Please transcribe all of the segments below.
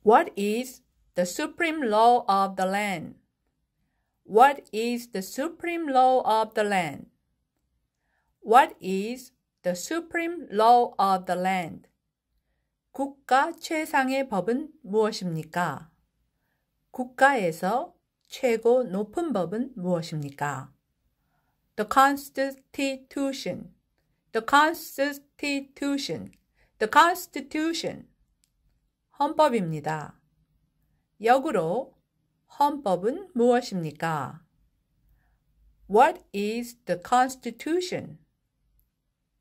What is the supreme law of the land? What is the supreme law of the land? What is the supreme law of the land? 국가 최상의 법은 무엇입니까? 국가에서 최고 높은 법은 무엇입니까? The Constitution. The Constitution. The Constitution. 헌법입니다. 역으로 헌법은 무엇입니까? What is the Constitution?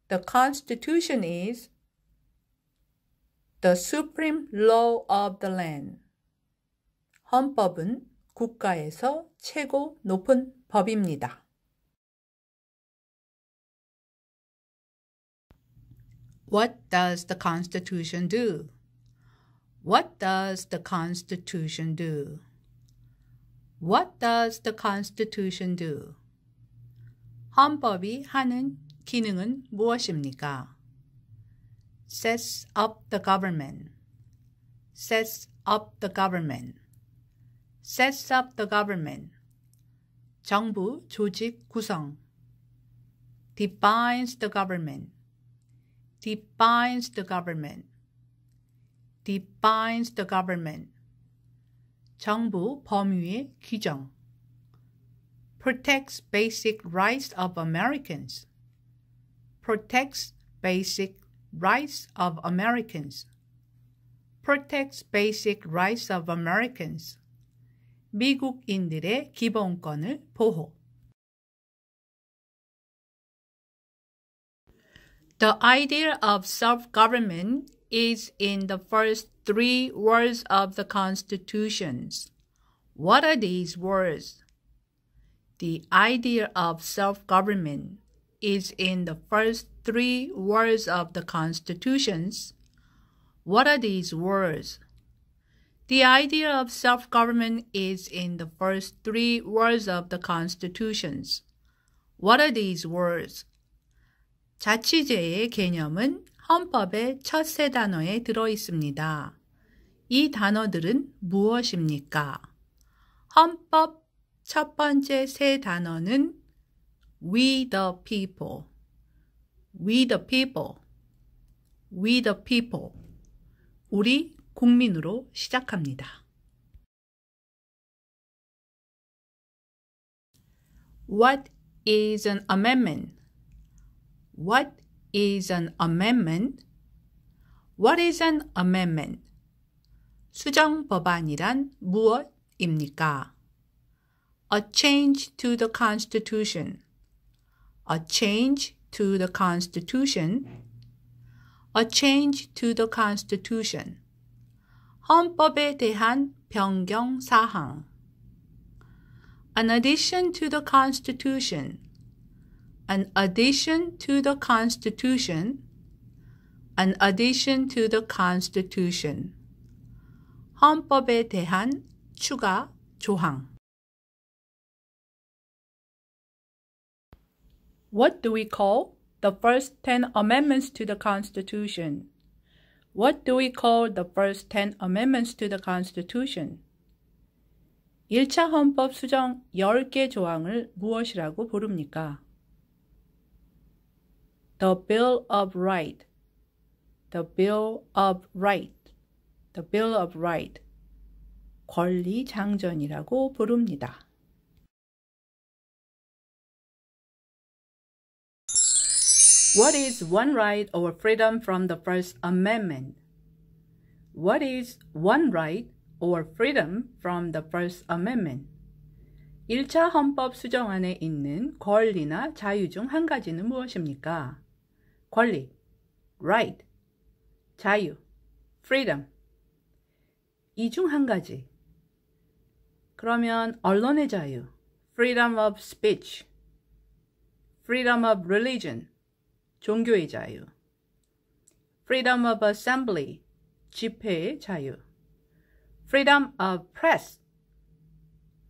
The Constitution is the supreme law of the land. 헌법은 국가에서 최고 높은 법입니다. What does the Constitution do? What does the Constitution do? What does the Constitution do? 헌법이 하는 기능은 무엇입니까? Sets up the government. Sets up the government. Sets up the government. 정부 조직 구성. Defines the government. Defines the government. Defines the government. 정부 범위의 규정. Protects basic rights of Americans. Protects basic rights of Americans. Protects basic rights of Americans. 미국인들의 기본권을 보호. The idea of self-government is in the first 3 words of the Constitutions. What are these words? The idea of self-government is in the first 3 words of the Constitutions. What are these words? The idea of self-government is in the first 3 words of the Constitutions. What are these words? 자치제의 개념은 헌법의 첫 3 단어에 들어 있습니다. 이 단어들은 무엇입니까? 헌법 첫 번째 3 단어는 We the people, We the people, We the people, 우리 국민으로 시작합니다. What is an amendment? What is an amendment? What is an amendment? 수정 법안이란 무엇입니까? A change to the Constitution. A change to the Constitution. A change to the Constitution. 헌법에 대한 변경 사항. An addition to the Constitution. An addition to the Constitution. An addition to the Constitution. 헌법에 대한 추가 조항. What do we call the first 10 amendments to the Constitution? What do we call the first 10 amendments to the Constitution? 1차 헌법 수정 10개 조항을 무엇이라고 부릅니까? The Bill of Rights. The Bill of Rights. The Bill of Rights. 권리장전이라고 부릅니다. What is one right or freedom from the First Amendment? What is one right or freedom from the First Amendment? 1차 헌법 수정안에 있는 권리나 자유 중 한 가지는 무엇입니까? 권리, right, 자유, freedom. 이 중 한 가지. 그러면 언론의 자유, freedom of speech, freedom of religion, 종교의 자유, freedom of assembly, 집회의 자유, freedom of press,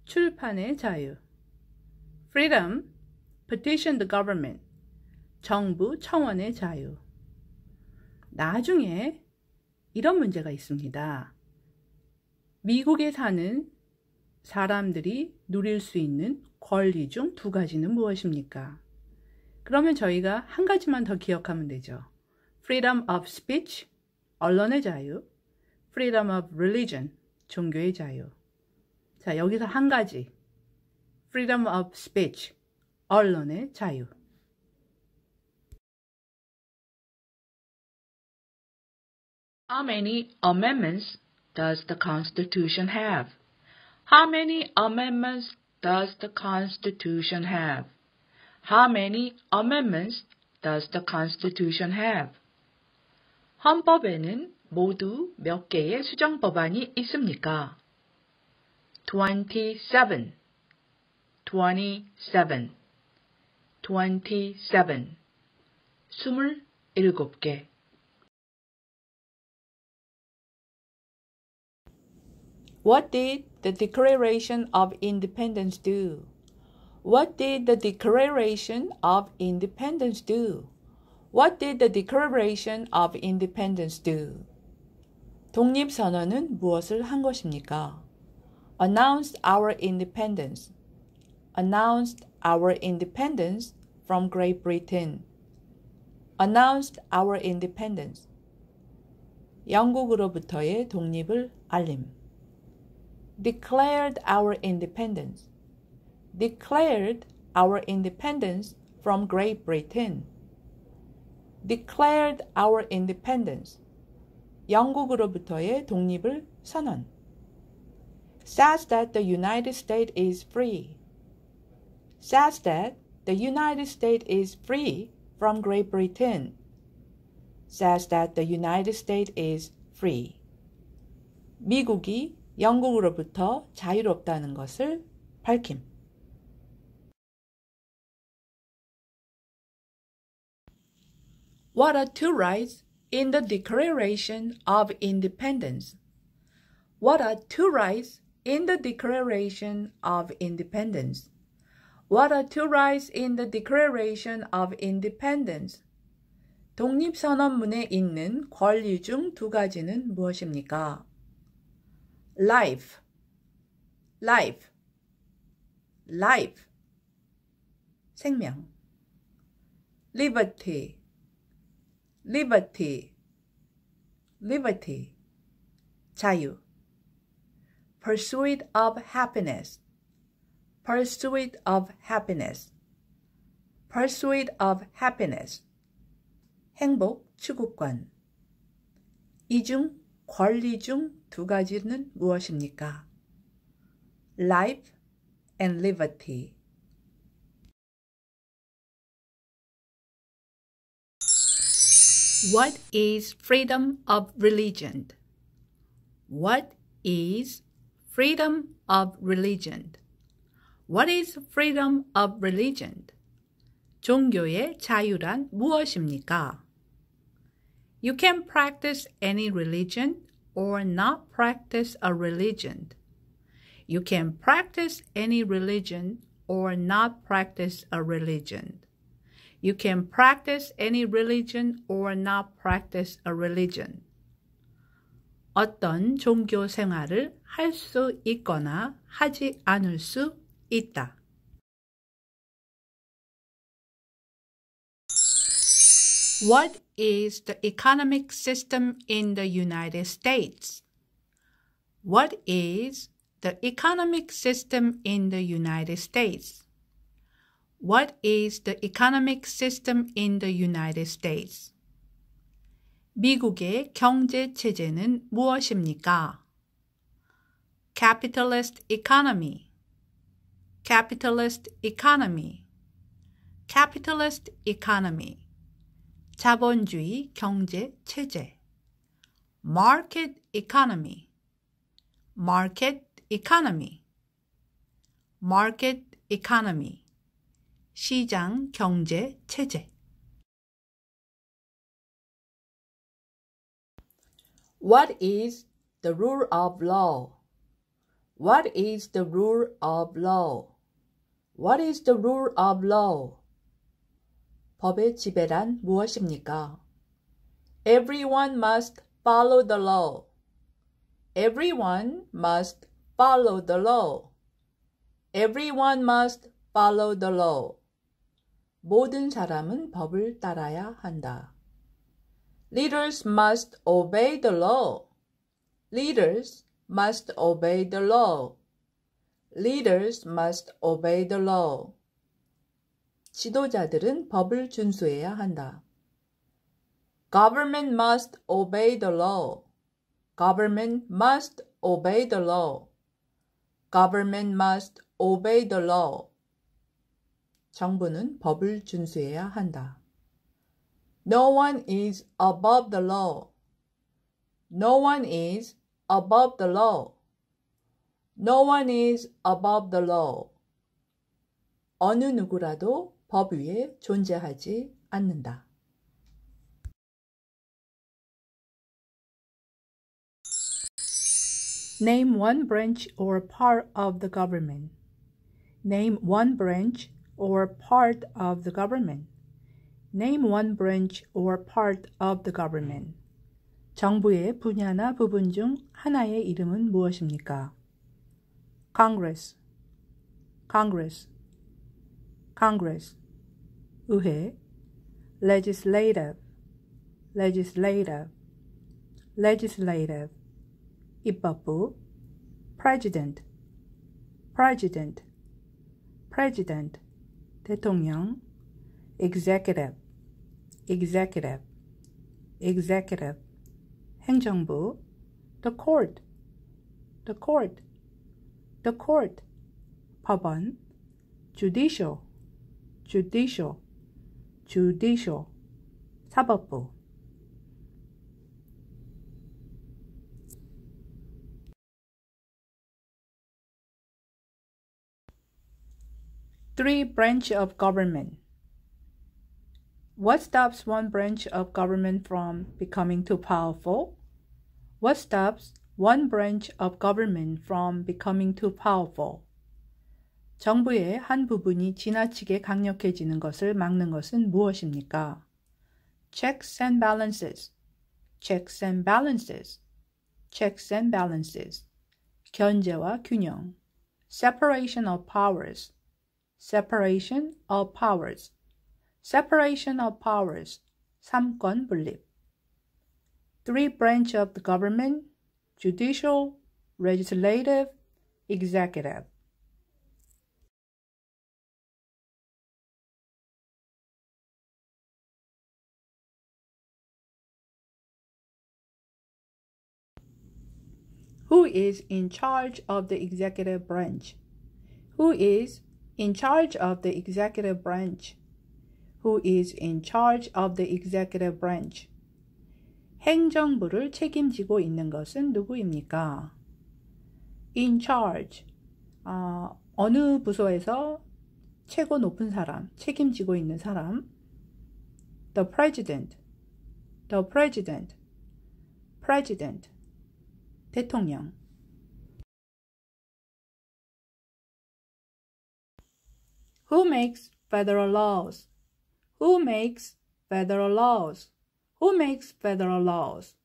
출판의 자유, freedom, petition the government, 정부 청원의 자유. 나중에 이런 문제가 있습니다. 미국에 사는 사람들이 누릴 수 있는 권리 중 두 가지는 무엇입니까? 그러면 저희가 한 가지만 더 기억하면 되죠. Freedom of speech, 언론의 자유, Freedom of religion, 종교의 자유. 자, 여기서 한 가지. Freedom of speech, 언론의 자유. How many amendments does the Constitution have? How many amendments does the Constitution have? How many amendments does the Constitution have? 헌법에는 모두 몇 개의 수정 법안이 있습니까? 27, 27, 27, 27개. What did the Declaration of Independence do? What did the Declaration of Independence do? What did the Declaration of Independence do? 독립선언은 무엇을 한 것입니까? Announced our independence. Announced our independence from Great Britain. Announced our independence. 영국으로부터의 독립을 알림. Declared our independence. Declared our independence from Great Britain. Declared our independence. 영국으로부터의 독립을 선언. Says that the United States is free. Says that the United States is free from Great Britain. Says that the United States is free. 미국이 영국으로부터 자유롭다는 것을 밝힘. What are two rights in the Declaration of Independence? What are two rights in the Declaration of Independence? What are two rights in the Declaration of Independence? 독립선언문에 있는 권리 중 두 가지는 무엇입니까? Life, life, life, 생명. Liberty, liberty, liberty, 자유. Pursuit of happiness, pursuit of happiness, pursuit of happiness, 행복 추구권. 이 중 권리 중 두 가지는 무엇입니까? Life and liberty. What is freedom of religion? What is freedom of religion? What is freedom of religion? 종교의 자유란 무엇입니까? You can practice any religion or not practice a religion. You can practice any religion or not practice a religion. You can practice any religion or not practice a religion. 어떤 종교 생활을 할 수 있거나 하지 않을 수 있다. What is the economic system in the United States? What is the economic system in the United States? What is the economic system in the United States? 미국의 경제 체제는 무엇입니까? Capitalist economy, capitalist economy, capitalist economy. 자본주의 경제 체제. Market economy, market economy, market economy. 시장 경제 체제. What is the rule of law? What is the rule of law? What is the rule of law? 법의 지배란 무엇입니까? Everyone must follow the law. Everyone must follow the law. Everyone must follow the law. 모든 사람은 법을 따라야 한다. Leaders must obey the law. Leaders must obey the law. Leaders must obey the law. 지도자들은 법을 준수해야 한다. Government must obey the law. Government must obey the law. Government must obey the law. 정부는 법을 준수해야 한다. No one is above the law. No one is above the law. No one is above the law. 어느 누구라도 법 위에 존재하지 않는다. Name one branch or part of the government. Name one branch or part of the government. Name one branch or part of the government. 정부의 분야나 부분 중 하나의 이름은 무엇입니까? Congress, Congress, Congress. 의회. Legislative, Legislative, Legislative. 입법부. President, President, President. 대통령. Executive, Executive, Executive. 행정부. The court, the court, the court. 법원. Judicial, Judicial, Judicial. 사법부. Three branch of government. What stops one branch of government from becoming too powerful? What stops one branch of government from becoming too powerful? 정부의 한 부분이 지나치게 강력해지는 것을 막는 것은 무엇입니까? Checks and balances, checks and balances, checks and balances. 견제와 균형. Separation of powers, separation of powers, separation of powers. 삼권 분립. Three branch of the government, judicial, legislative, executive. Who is in charge of the executive branch? Who is in charge of the executive branch? Who is in charge of the executive branch? 행정부를 책임지고 있는 것은 누구입니까? In charge. 어느 부서에서 최고 높은 사람, 책임지고 있는 사람. The president. The president. President. 대통령. Who makes federal laws? Who makes federal laws? Who makes federal laws?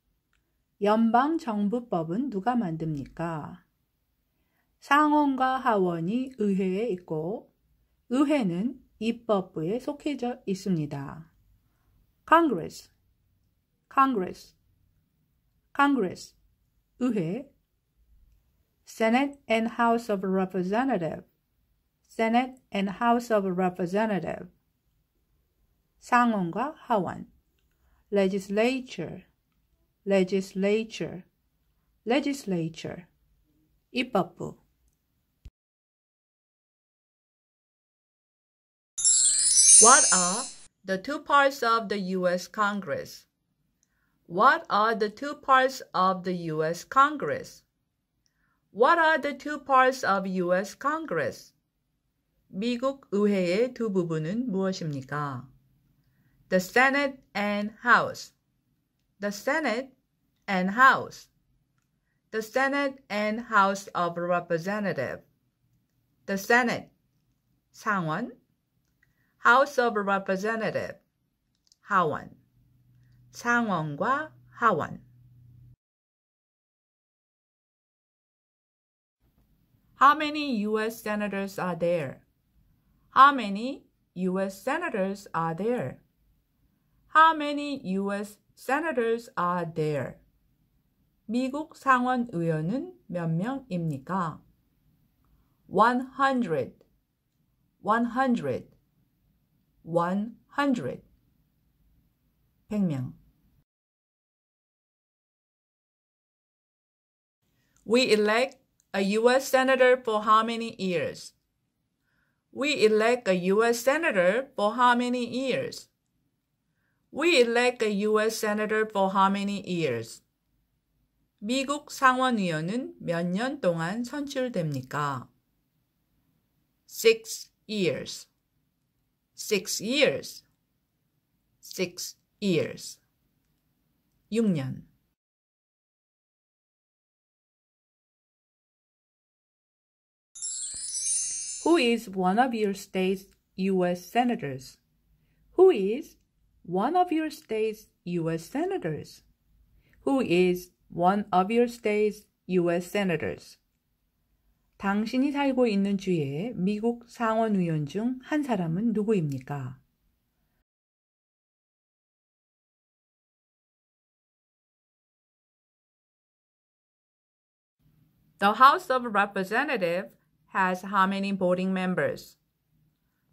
연방정부법은 누가 만듭니까? 상원과 하원이 의회에 있고 의회는 입법부에 속해져 있습니다. Congress, Congress, Congress. 의회. Senate and House of Representatives, Senate and House of Representatives. 상원과 하원. Legislature, Legislature, Legislature. 입법부. What are the two parts of the U.S. Congress? What are the two parts of the U.S. Congress? What are the two parts of U.S. Congress? 미국 의회의 두 부분은 무엇입니까? The Senate and House. The Senate and House. The Senate and House of Representatives. The Senate. 상원. House of Representatives. 하원. 상원과 하원. How many U.S. senators are there? How many U.S. senators are there? How many U.S. senators are there? 미국 상원 의원은 몇 명입니까? 100, 100, 100. 100명. We elect a U.S. senator for how many years? We elect a U.S. senator for how many years? We elect a U.S. senator for how many years? 미국 상원의원은 몇 년 동안 선출됩니까? 6 years. 6 years. 6 years. 6년. Who is one of your state's U.S. senators? Who is one of your state's U.S. senators? Who is one of your state's U.S. senators? 당신이 살고 있는 주의 미국 상원의원 중 한 사람은 누구입니까? The House of Representatives has how many voting members?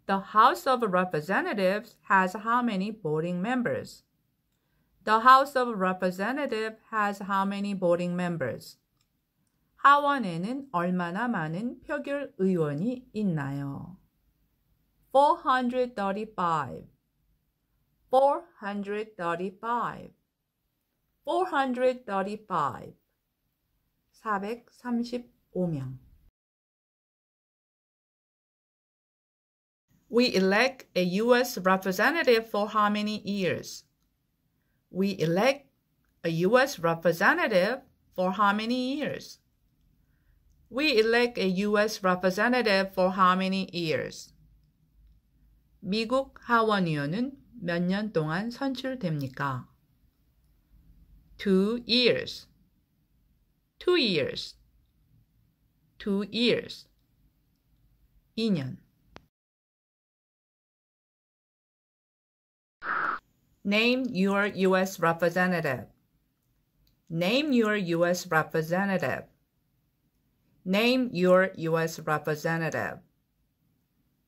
The House of Representatives has how many voting members? The House of Representatives has how many voting members? 하원에는 얼마나 많은 표결 의원이 있나요? 435, 435, 435, 435명. We elect a U.S. representative for how many years? We elect a U.S. representative for how many years? We elect a U.S. representative for how many years? 미국 하원의원은 몇 년 동안 선출됩니까? 2 years. 2 years. 2 years. 2년. Name your U.S. representative. Name your U.S. representative. Name your U.S. representative.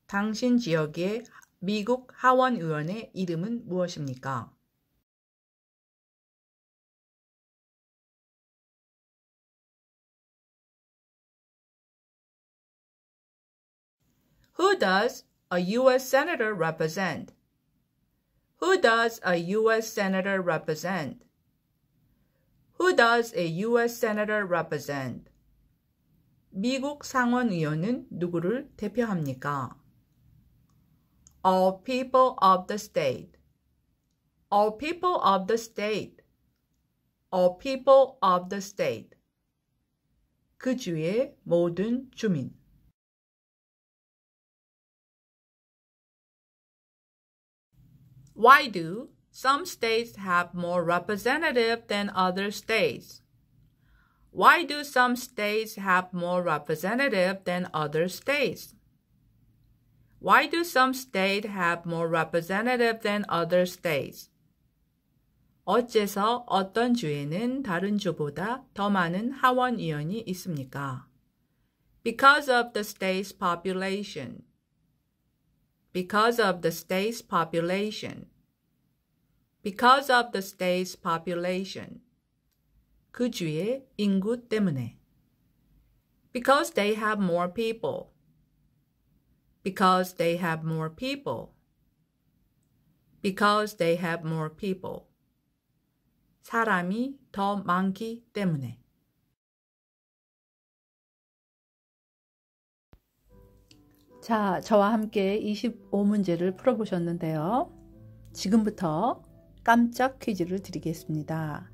당신 지역의 미국 하원 의원의 이름은 무엇입니까? Who does a U.S. senator represent? Who does a U.S. senator represent? Who does a U.S. senator represent? 미국 상원 의원은 누구를 대표합니까? All people of the state. All people of the state. All people of the state. 그 주의 모든 주민. Why do some states have more representatives than other states? Why do some states have more representatives than other states? Why do some states have more representatives than other states? 어째서 어떤 주에는 다른 주보다 더 많은 하원의원이 있습니까? Because of the state's population. Because of the state's population. Because of the state's population. 그 주의 인구 때문에. Because they have more people. Because they have more people. Because they have more people. 사람이 더 많기 때문에. 자, 저와 함께 25문제를 풀어보셨는데요. 지금부터 깜짝 퀴즈를 드리겠습니다.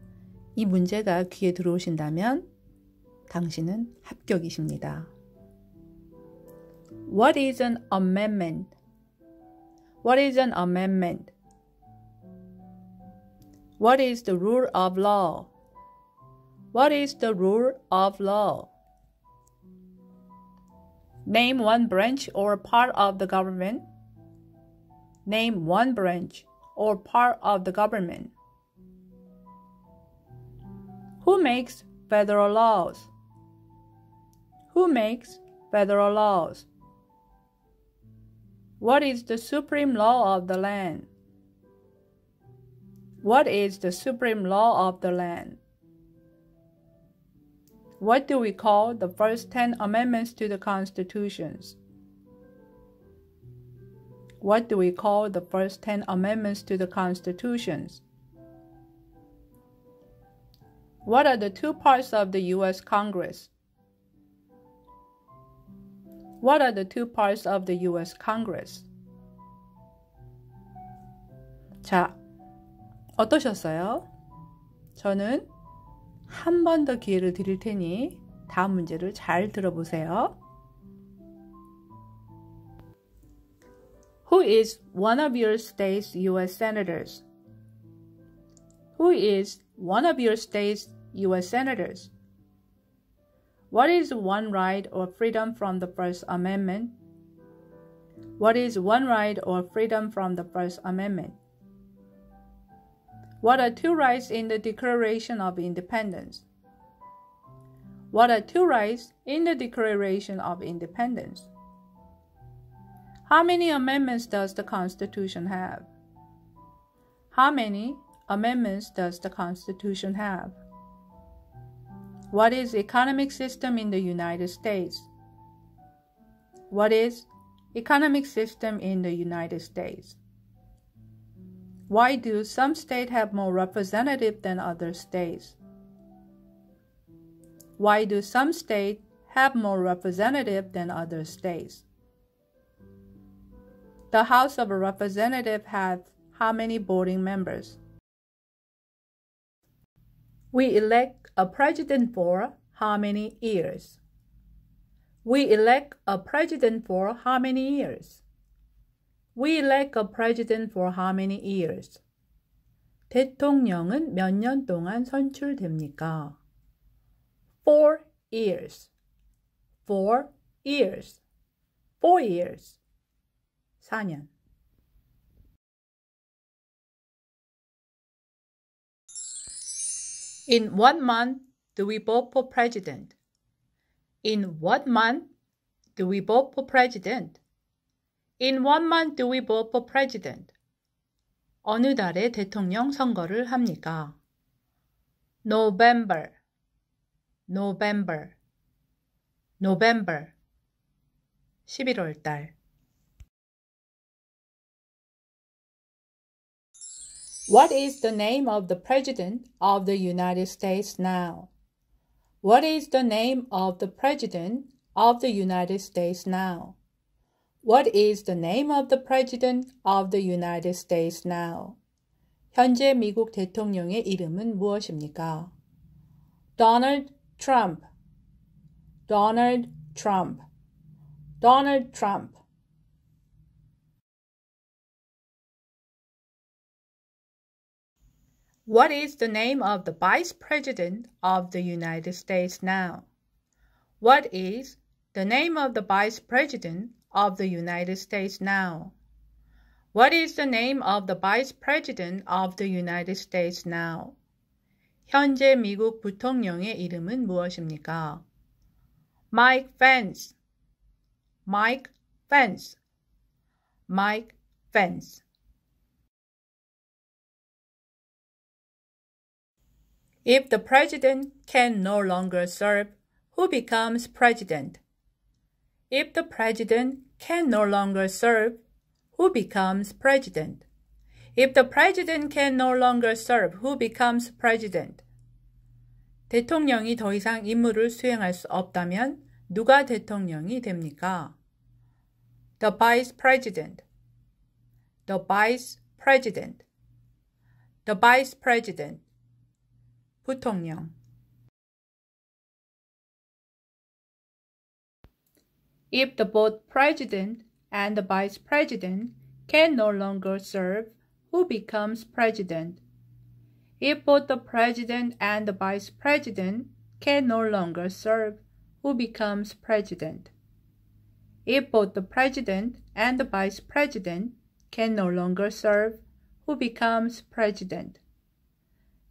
이 문제가 귀에 들어오신다면 당신은 합격이십니다. What is an amendment? What is an amendment? What is the rule of law? What is the rule of law? Name one branch or part of the government. Name one branch or part of the government. Who makes federal laws? Who makes federal laws? What is the supreme law of the land? What is the supreme law of the land? What do we call the first 10 amendments to the Constitutions? What do we call the first 10 amendments to the Constitutions? What are the two parts of the U.S. Congress? What are the two parts of the U.S. Congress? 자, 어떠셨어요? 저는 한 번 더 기회를 드릴 테니 다음 문제를 잘 들어보세요. Who is one of your state's U.S. senators? Who is one of your state's U.S. senators? What is one right or freedom from the First Amendment? What is one right or freedom from the First Amendment? What are two rights in the Declaration of Independence? What are two rights in the Declaration of Independence? How many amendments does the Constitution have? How many amendments does the Constitution have? What is economic system in the United States? What is economic system in the United States? Why do some states have more representatives than other states? Why do some states have more representatives than other states? The House of Representatives has how many voting members? We elect a president for how many years? We elect a president for how many years? We elect a president for how many years? 대통령은 몇 년 동안 선출됩니까? 4 years. 4 years. 4 years. 4년. In what month do we vote for president? In what month do we vote for president? In what month do we vote for president? 어느 달에 대통령 선거를 합니까? November, November, November. 11월 달. What is the name of the President of the United States now? What is the name of the President of the United States now? What is the name of the President of the United States now? 현재 미국 대통령의 이름은 무엇입니까? Donald Trump, Donald Trump, Donald Trump. What is the name of the Vice President of the United States now? What is the name of the Vice President of the United States now? What is the name of the Vice President of the United States now? 현재 미국 부통령의 이름은 무엇입니까? Mike Pence, Mike Pence, Mike Pence. If the president can no longer serve, who becomes president? If the president can no longer serve, who becomes president? If the president can no longer serve, who becomes president? 대통령이 더 이상 임무를 수행할 수 없다면 누가 대통령이 됩니까? The vice president, the vice president, the vice president. 부통령. If the both president and the vice president can no longer serve, who becomes president? If both the president and the vice president can no longer serve, who becomes president? If both the president and the vice president can no longer serve, who becomes president?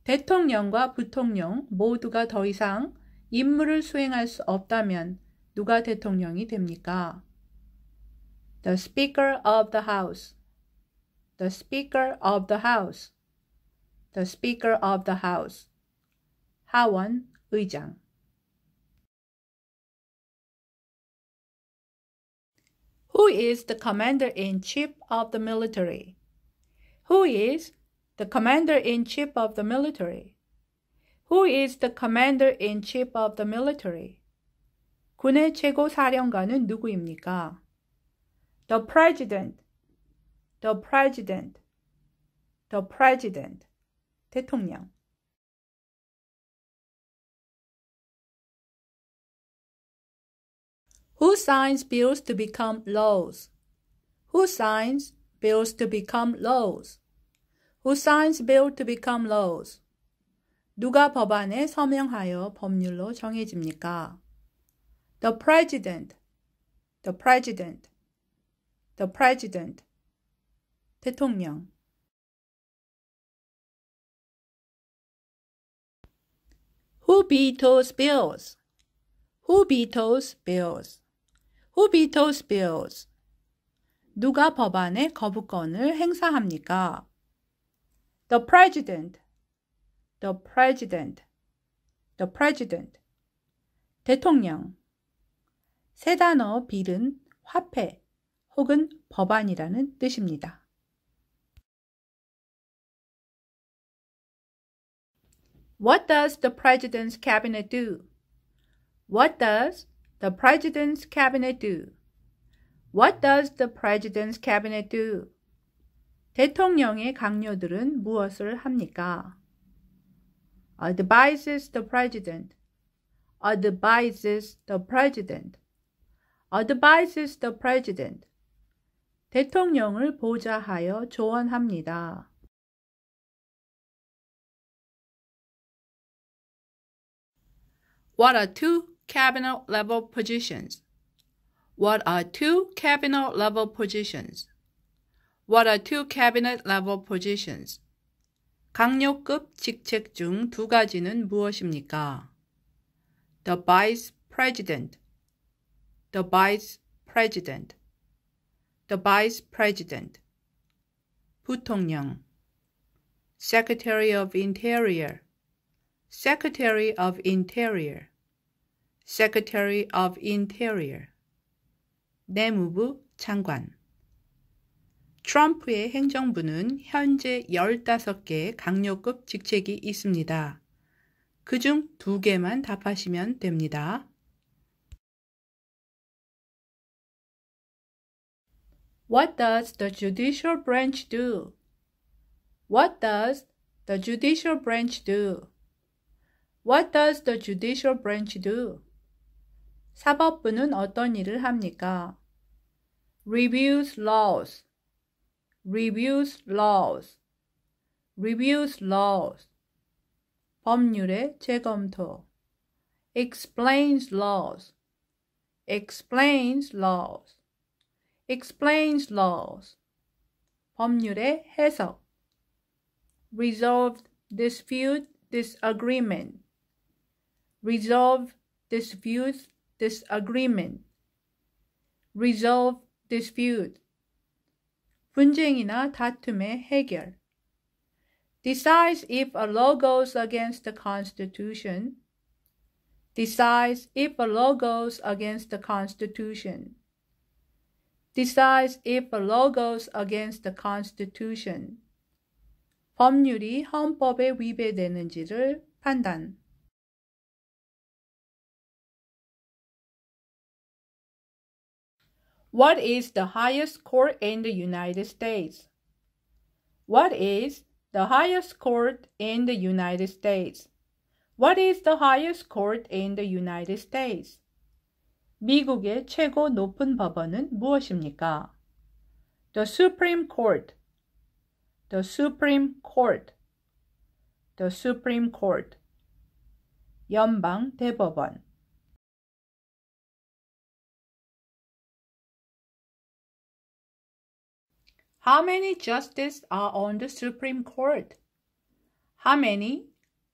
대통령과 부통령 모두가 더 이상 임무를 수행할 수 없다면 누가 대통령이 됩니까? The Speaker of the House. The Speaker of the House. The Speaker of the House. 하원 의장. Who is the commander-in-chief of the military? Who is the commander-in-chief of the military? Who is the commander-in-chief of the military? 군의 최고 사령관은 누구입니까? The president. The president. The president. 대통령. Who signs bills to become laws? Who signs bills to become laws? Who signs bill to become laws? 누가 법안에 서명하여 법률로 정해집니까? The president. The president. The president. 대통령. Who vetoes bills? Who vetoes bills? Who vetoes bills? 누가 법안의 거부권을 행사합니까? The president. The president. The president. 대통령. 세 단어 빌은 화폐 혹은 법안이라는 뜻입니다. What does the president's cabinet do? What does the president's cabinet do? What does the president's cabinet do? 대통령의 강요들은 무엇을 합니까? Advises the president. Advises the president. Advises the president. 대통령을 보좌하여 조언합니다. What are two cabinet level positions? What are two cabinet level positions? What are two cabinet level positions? 강요급 직책 중 두 가지는 무엇입니까? The vice president. The vice president. The vice president. 부통령. Secretary of Interior. Secretary of Interior. Secretary of Interior. 내무부 장관. 트럼프의 행정부는 현재 15개의 강요급 직책이 있습니다. 그중 2개만 답하시면 됩니다. What does the judicial branch do? What does the judicial branch do? What does the judicial branch do? 사법부는 어떤 일을 합니까? Reviews laws. Reviews laws. Reviews laws. 법률의 재검토. Explains laws. Explains laws. Explains laws. 법률의 해석. Resolve dispute disagreement. Resolve dispute disagreement. Resolve dispute. 분쟁이나 다툼의 해결. Decides if a law goes against the Constitution. Decides if a law goes against the Constitution. Decides if a law goes against the Constitution. 법률이 헌법에 위배되는지를 판단. What is the highest court in the United States? What is the highest court in the United States? What is the highest court in the United States? 미국의 최고 높은 법원은 무엇입니까? The Supreme Court. The Supreme Court. The Supreme Court. 연방 대법원. How many justices are on the Supreme Court? How many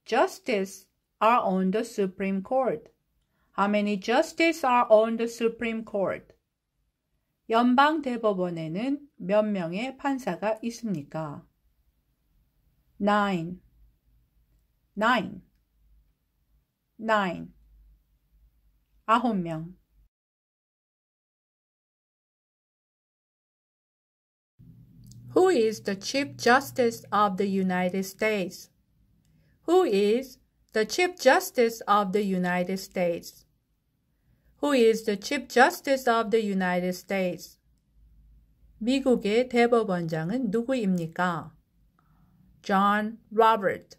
justices are on the Supreme Court? How many justices are on the Supreme Court? 연방 대법원에는 몇 명의 판사가 있습니까? 9. 아홉 명. Who is the Chief Justice of the United States? Who is the Chief Justice of the United States? Who is the Chief Justice of the United States? 미국의 대법원장은 누구입니까? John Robert.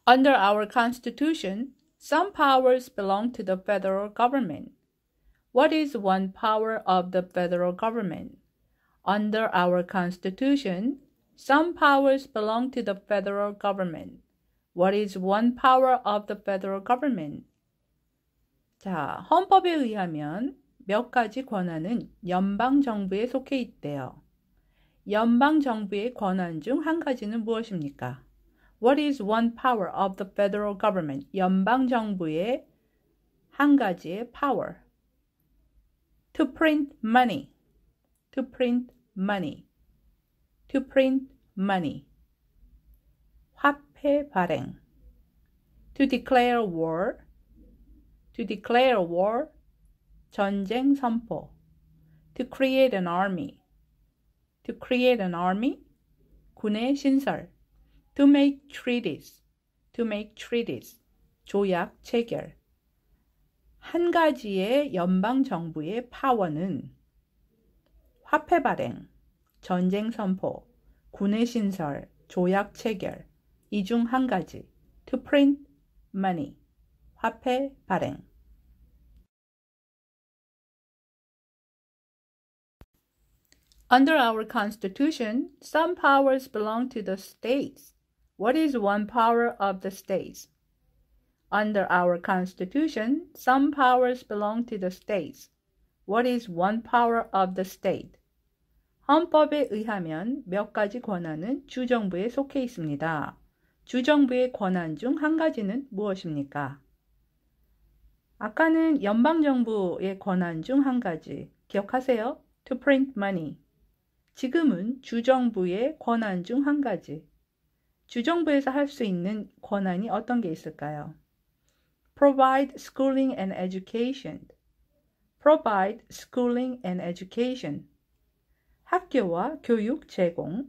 Under our Constitution, some powers belong to the federal government. What is one power of the federal government? Under our Constitution, some powers belong to the federal government. What is one power of the federal government? 자, 헌법에 의하면 몇 가지 권한은 연방정부에 속해 있대요. 연방정부의 권한 중 한 가지는 무엇입니까? What is one power of the federal government? 연방정부의 한 가지의 power. To print money. To print money. To print money. 화폐 발행. To declare war. To declare war. 전쟁 선포. To create an army. To create an army. 군의 신설. To make treaties. To make treaties. 조약 체결. 한 가지의 연방정부의 파워는 화폐 발행, 전쟁 선포, 군의 신설, 조약 체결. 이 중 한 가지. To print money. 화폐 발행. Under our Constitution, some powers belong to the states. What is one power of the states? Under our Constitution, some powers belong to the states. What is one power of the state? 헌법에 의하면 몇 가지 권한은 주정부에 속해 있습니다. 주정부의 권한 중 한 가지는 무엇입니까? 아까는 연방정부의 권한 중 한 가지. 기억하세요? To print money. 지금은 주정부의 권한 중 한 가지. 주정부에서 할 수 있는 권한이 어떤 게 있을까요? Provide schooling and education. Provide schooling and education. 학교와 교육 제공.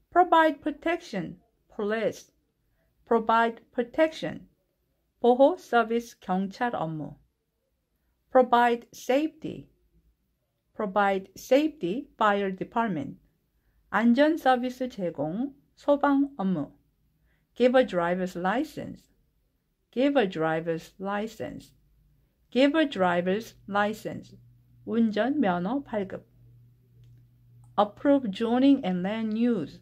Provide protection. Police. Provide protection. 보호 서비스 경찰 업무. Provide safety. Provide safety. Fire department. 안전 서비스 제공. 소방 업무. Give a driver's license. Give a driver's license. Give a driver's license. 운전 면허 발급. Approve zoning and land use.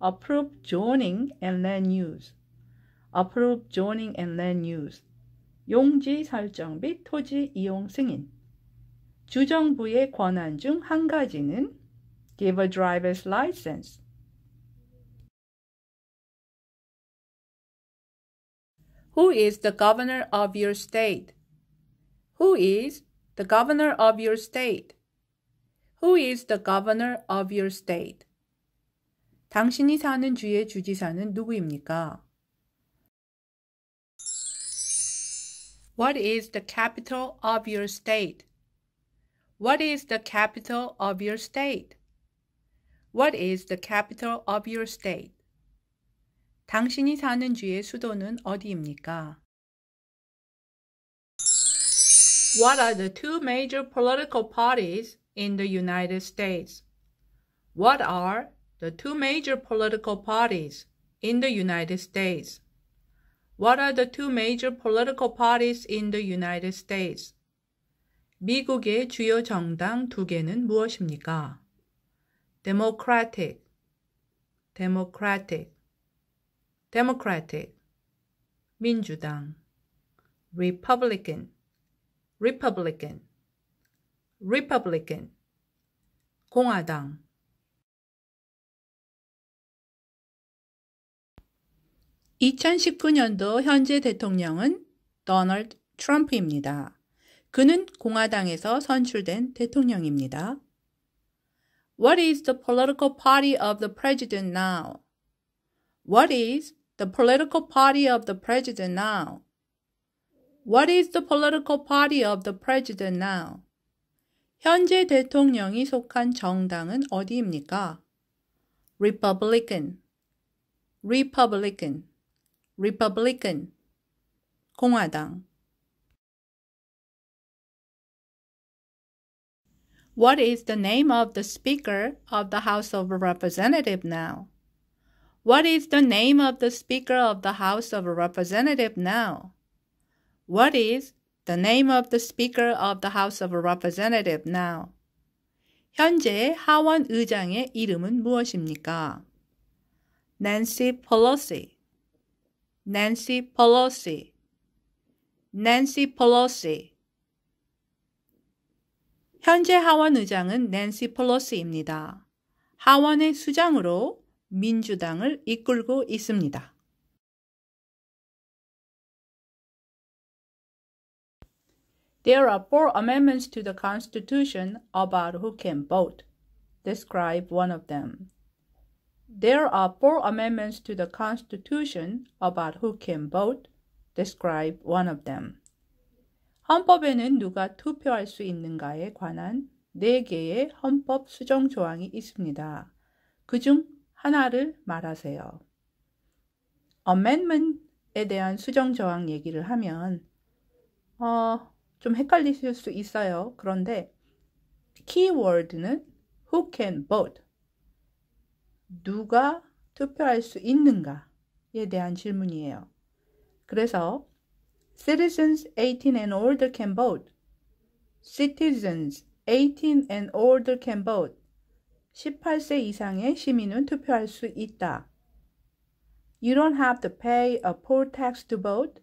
Approve zoning and land use. Approve zoning and land use. 용지 설정 및 토지 이용 승인. 주정부의 권한 중 한 가지는 Give a driver's license. Who is the governor of your state? Who is the governor of your state? Who is the governor of your state? 당신이 사는 주의 주지사는 누구입니까? What is the capital of your state? What is the capital of your state? What is the capital of your state? 당신이 사는 주의 수도는 어디입니까? What are the two major political parties in the United States? What are the two major political parties in the United States? What are the two major political parties in the United States? 미국의 주요 정당 두 개는 무엇입니까? Democratic. 민주당. Republican, Republican, Republican. 공화당. 2019년도 현재 대통령은 도널드 트럼프입니다. 그는 공화당에서 선출된 대통령입니다. What is the political party of the president now? What is the political party of the president now? What is the political party of the president now? 현재 대통령이 속한 정당은 어디입니까? Republican, Republican, Republican. 공화당. What is the name of the Speaker of the House of Representatives now? What is the name of the Speaker of the House of Representatives now? What is the name of the Speaker of the House of Representatives now? 현재 하원 의장의 이름은 무엇입니까? Nancy Pelosi, Nancy Pelosi, Nancy Pelosi. 현재 하원 의장은 낸시 펠로시입니다. 하원의 수장으로 민주당을 이끌고 있습니다. There are 4 amendments to the Constitution about who can vote. Describe one of them. There are 4 amendments to the Constitution about who can vote. Describe one of them. 헌법에는 누가 투표할 수 있는가에 관한 4개의 헌법 수정 조항이 있습니다. 그중 하나를 말하세요. Amendment에 대한 수정 조항 얘기를 하면 좀 헷갈리실 수 있어요. 그런데 키워드는 who can vote, 누가 투표할 수 있는가에 대한 질문이에요. 그래서 Citizens 18 and older can vote. Citizens 18 and older can vote. 18세 이상의 시민은 투표할 수 있다. You don't have to pay a poll tax to vote.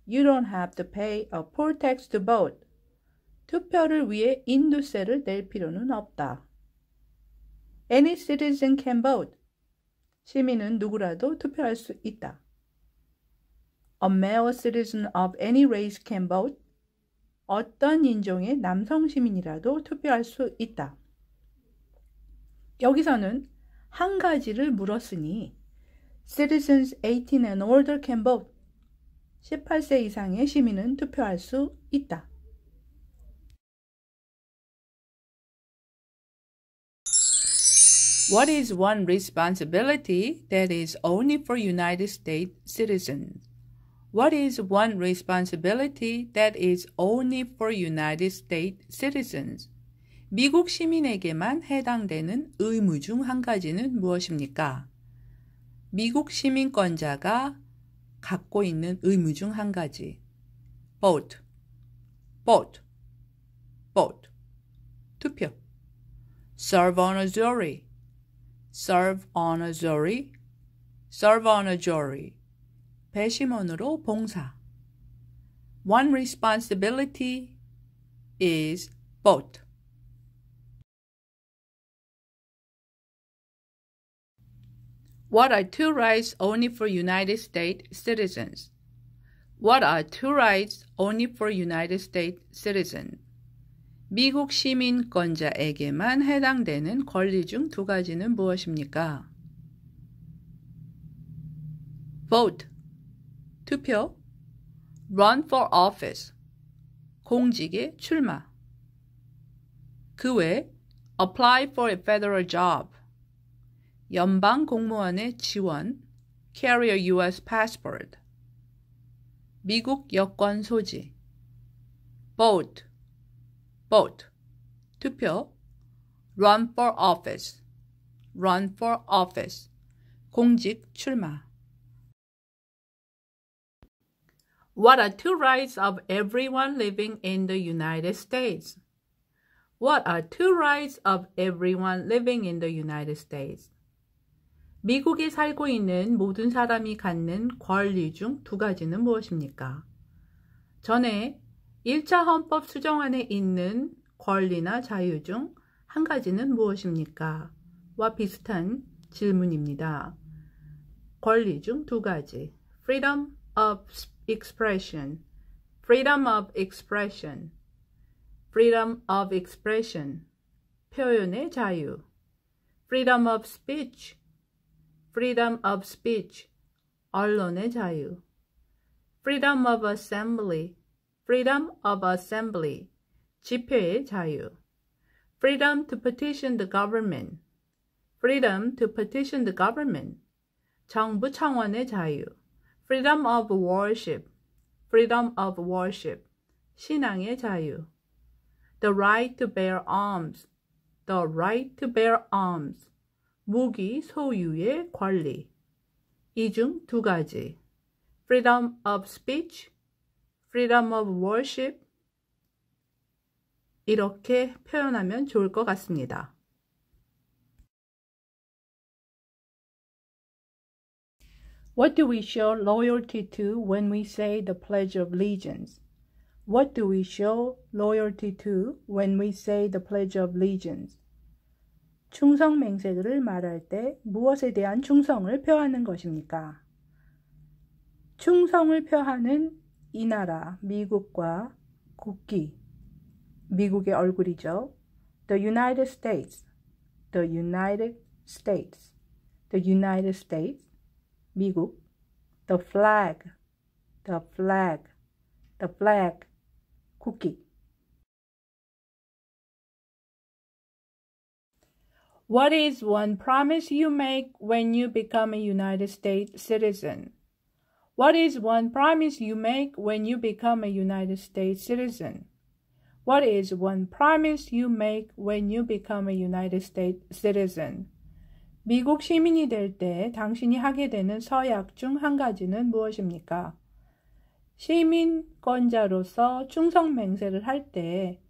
You don't have to pay a poll tax to vote. 투표를 위해 인두세를 낼 필요는 없다. Any citizen can vote. 시민은 누구라도 투표할 수 있다. A male citizen of any race can vote. 어떤 인종의 남성 시민이라도 투표할 수 있다. 여기서는 한 가지를 물었으니 Citizens 18 and older can vote. 18세 이상의 시민은 투표할 수 있다. What is one responsibility that is only for United States citizens? What is one responsibility that is only for United States citizens? 미국 시민에게만 해당되는 의무 중 한 가지는 무엇입니까? 미국 시민권자가 갖고 있는 의무 중 한 가지. Vote, vote, vote. 투표. Serve on a jury, serve on a jury, serve on a jury. 배심원으로 봉사. One responsibility is vote. What are 2 rights only for United States citizens? What are 2 rights only for United States citizens? 미국 시민권자에게만 해당되는 권리 중 2 가지는 무엇입니까? Vote, 투표. Run for office, 공직에 출마. 그 외 apply for a federal job, 연방 공무원의 지원, carry a U.S. passport. 미국 여권 소지. Vote, vote, 투표. Run for office, run for office, 공직 출마. What are 2 rights of everyone living in the United States? What are 2 rights of everyone living in the United States? 미국에 살고 있는 모든 사람이 갖는 권리 중 두 가지는 무엇입니까? 전에 1차 헌법 수정안에 있는 권리나 자유 중 한 가지는 무엇입니까? 와 비슷한 질문입니다. 권리 중 두 가지. Freedom of expression. Freedom of expression. Freedom of expression. 표현의 자유. Freedom of speech. Freedom of speech. 언론의 자유. Freedom of assembly. Freedom of assembly. 집회의 자유. Freedom to petition the government. Freedom to petition the government. 정부 청원의 자유. Freedom of worship. Freedom of worship. 신앙의 자유. The right to bear arms. The right to bear arms. 무기 소유의 권리. 이 중 두 가지. Freedom of speech. Freedom of worship. 이렇게 표현하면 좋을 것 같습니다. What do we show loyalty to when we say the Pledge of Allegiance? What do we show loyalty to when we say the Pledge of Allegiance? 충성 맹세를 말할 때 무엇에 대한 충성을 표하는 것입니까? 충성을 표하는 이 나라, 미국과 국기, 미국의 얼굴이죠. The United States, the United States, the United States, 미국. The flag, the flag, the flag, 국기. What is one promise you make when you become a United States citizen? What is one promise you make when you become a United States citizen? What is one promise you make when you become a United States citizen? 미국 시민이 될 때 당신이 하게 되는 서약 중 한 가지는 무엇입니까? 시민권자로서 충성 맹세를 할 때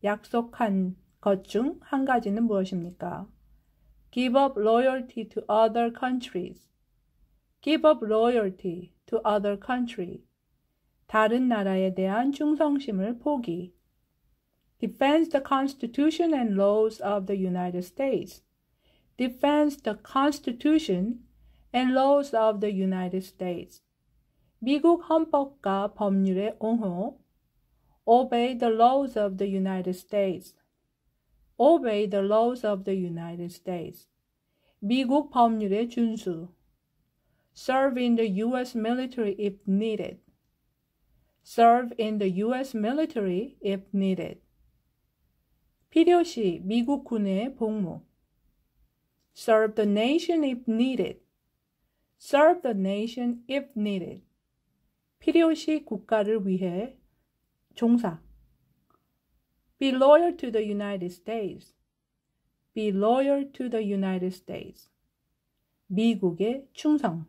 약속한 것 중 한 가지는 무엇입니까? Give up loyalty to other countries. Give up loyalty to other countries. 다른 나라에 대한 충성심을 포기. Defends the Constitution and laws of the United States. Defends the Constitution and laws of the United States. 미국 헌법과 법률에 옹호. Obey the laws of the United States. Obey the laws of the United States. 미국 법률에 준수. Serve in the U.S. military if needed. Serve in the U.S. military if needed. 필요시 미국 군에 복무. Serve the nation if needed. Serve the nation if needed. 필요시 국가를 위해 종사. Be loyal to the United States. Be loyal to the United States. 미국의 충성.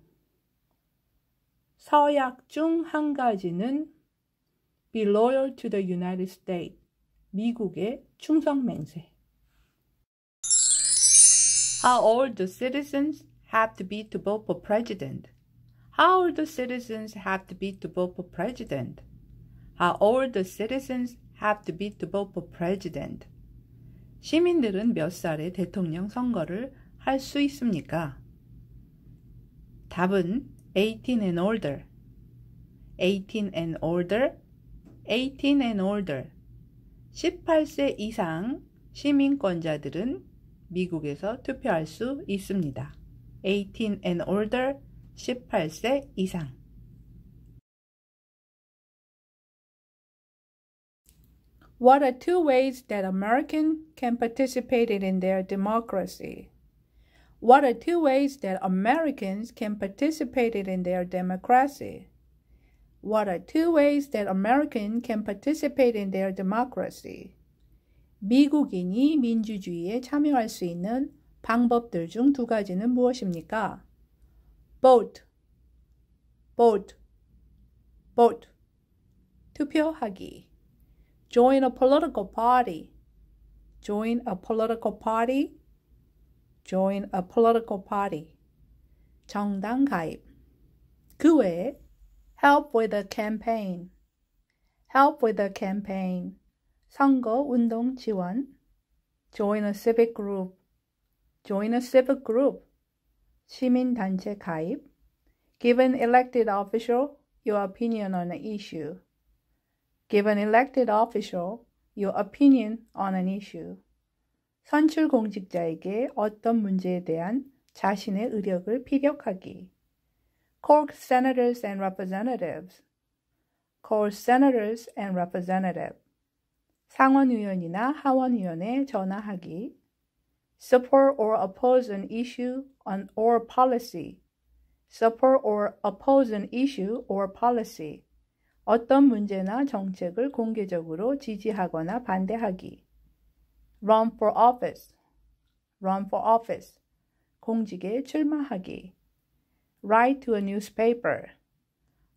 서약 중 한 가지는 Be loyal to the United States. 미국의 충성 맹세. How old the citizens have to be to vote for president? How old the citizens have to be to vote for president? How old the citizens have to be to vote for president? 시민들은 몇 살에 대통령 선거를 할 수 있습니까? 답은 18 and older. 18 and older. 18 and older. 18세 이상 시민권자들은 미국에서 투표할 수 있습니다. 18 and older, 18세 이상. What are two ways that Americans can participate in their democracy? What are two ways that Americans can participate in their democracy? What are two ways that Americans can participate in their democracy? 미국인이 민주주의에 참여할 수 있는 방법들 중 두 가지는 무엇입니까? Vote, vote, vote. 투표하기. Join a political party. Join a political party. Join a political party. 정당 가입. 그 외에 help with a campaign, help with a campaign, 선거 운동 지원, join a civic group, join a civic group, 시민단체 가입, give an elected official your opinion on an issue, give an elected official your opinion on an issue, 선출 공직자에게 어떤 문제에 대한 자신의 의력을 피력하기, call senators and representatives, call senators and representatives, 상원의원이나 하원의원에 전화하기, support or oppose an issue or policy, support or oppose an issue or policy, 어떤 문제나 정책을 공개적으로 지지하거나 반대하기, run for office, run for office, 공직에 출마하기, write to a newspaper,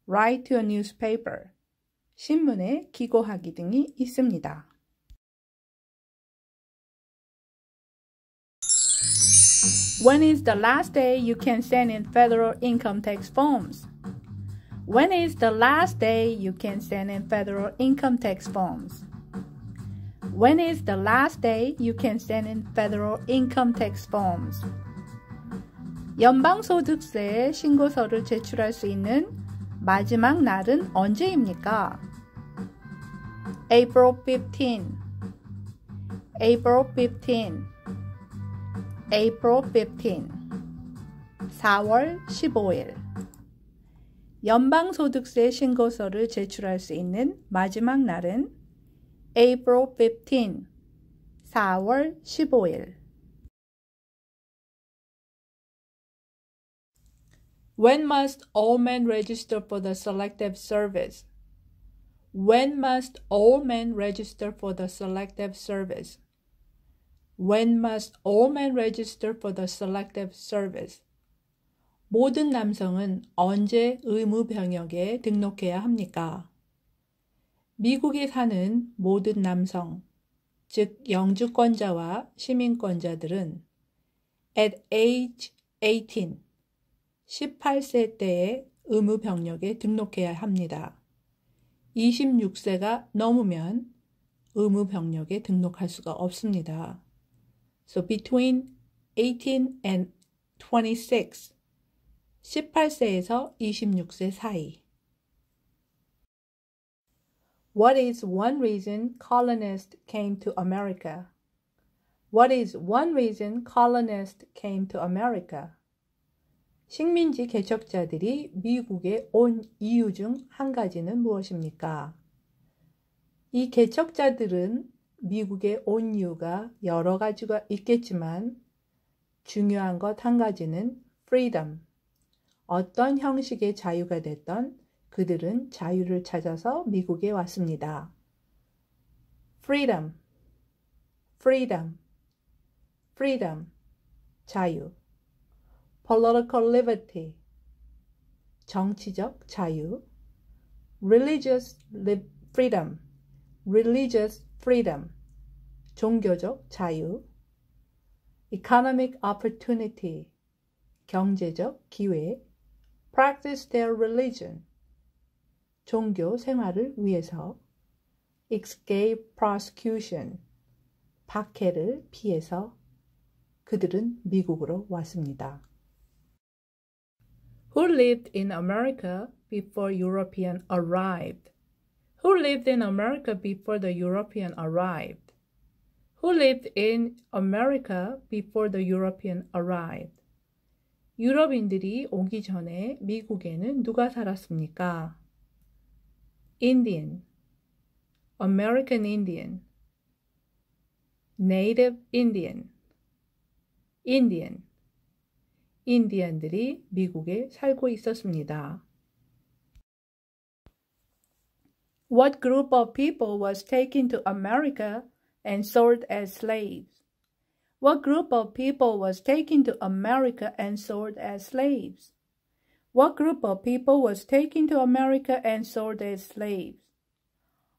write to a newspaper, 신문에 기고하기 등이 있습니다. When is the last day you can send in federal income tax forms? When is the last day you can send in federal income tax forms? When is the last day you can send in federal income tax forms? 연방소득세 신고서를 제출할 수 있는 마지막 날은 언제입니까? April 15, April 15, April 15, 4월 15일. 연방소득세 신고서를 제출할 수 있는 마지막 날은 April 15, 4월 15일. When must all men register for the Selective Service? When must all men register for the Selective Service? When must all men register for the Selective Service? 모든 남성은 언제 의무 병역에 등록해야 합니까? 미국에 사는 모든 남성, 즉 영주권자와 시민권자들은 at age 18, 18세 때에 의무 병역에 등록해야 합니다. 26세가 넘으면 의무 병역에 등록할 수가 없습니다. So between 18 and 26, 18세에서 26세 사이. What is one reason colonists came to America? What is one reason colonists came to America? 식민지 개척자들이 미국에 온 이유 중 한 가지는 무엇입니까? 이 개척자들은 미국에 온 이유가 여러 가지가 있겠지만 중요한 것 한 가지는 freedom. 어떤 형식의 자유가 됐던 그들은 자유를 찾아서 미국에 왔습니다. freedom, freedom, freedom, 자유. political liberty, 정치적 자유. religious freedom, religious freedom, 종교적 자유. economic opportunity, 경제적 기회. practice their religion, 종교 생활을 위해서. escape prosecution, 박해를 피해서 그들은 미국으로 왔습니다. Who lived in America before European arrived? Who lived in America before the European arrived? Who lived in America before the European arrived? 유럽인들이 오기 전에 미국에는 누가 살았습니까? Indian, American Indian, Native Indian, Indian. 인디언들이 미국에 살고 있었습니다. What group of people was taken to America and sold as slaves? What group of people was taken to America and sold as slaves? What group of people was taken to America and sold as slaves?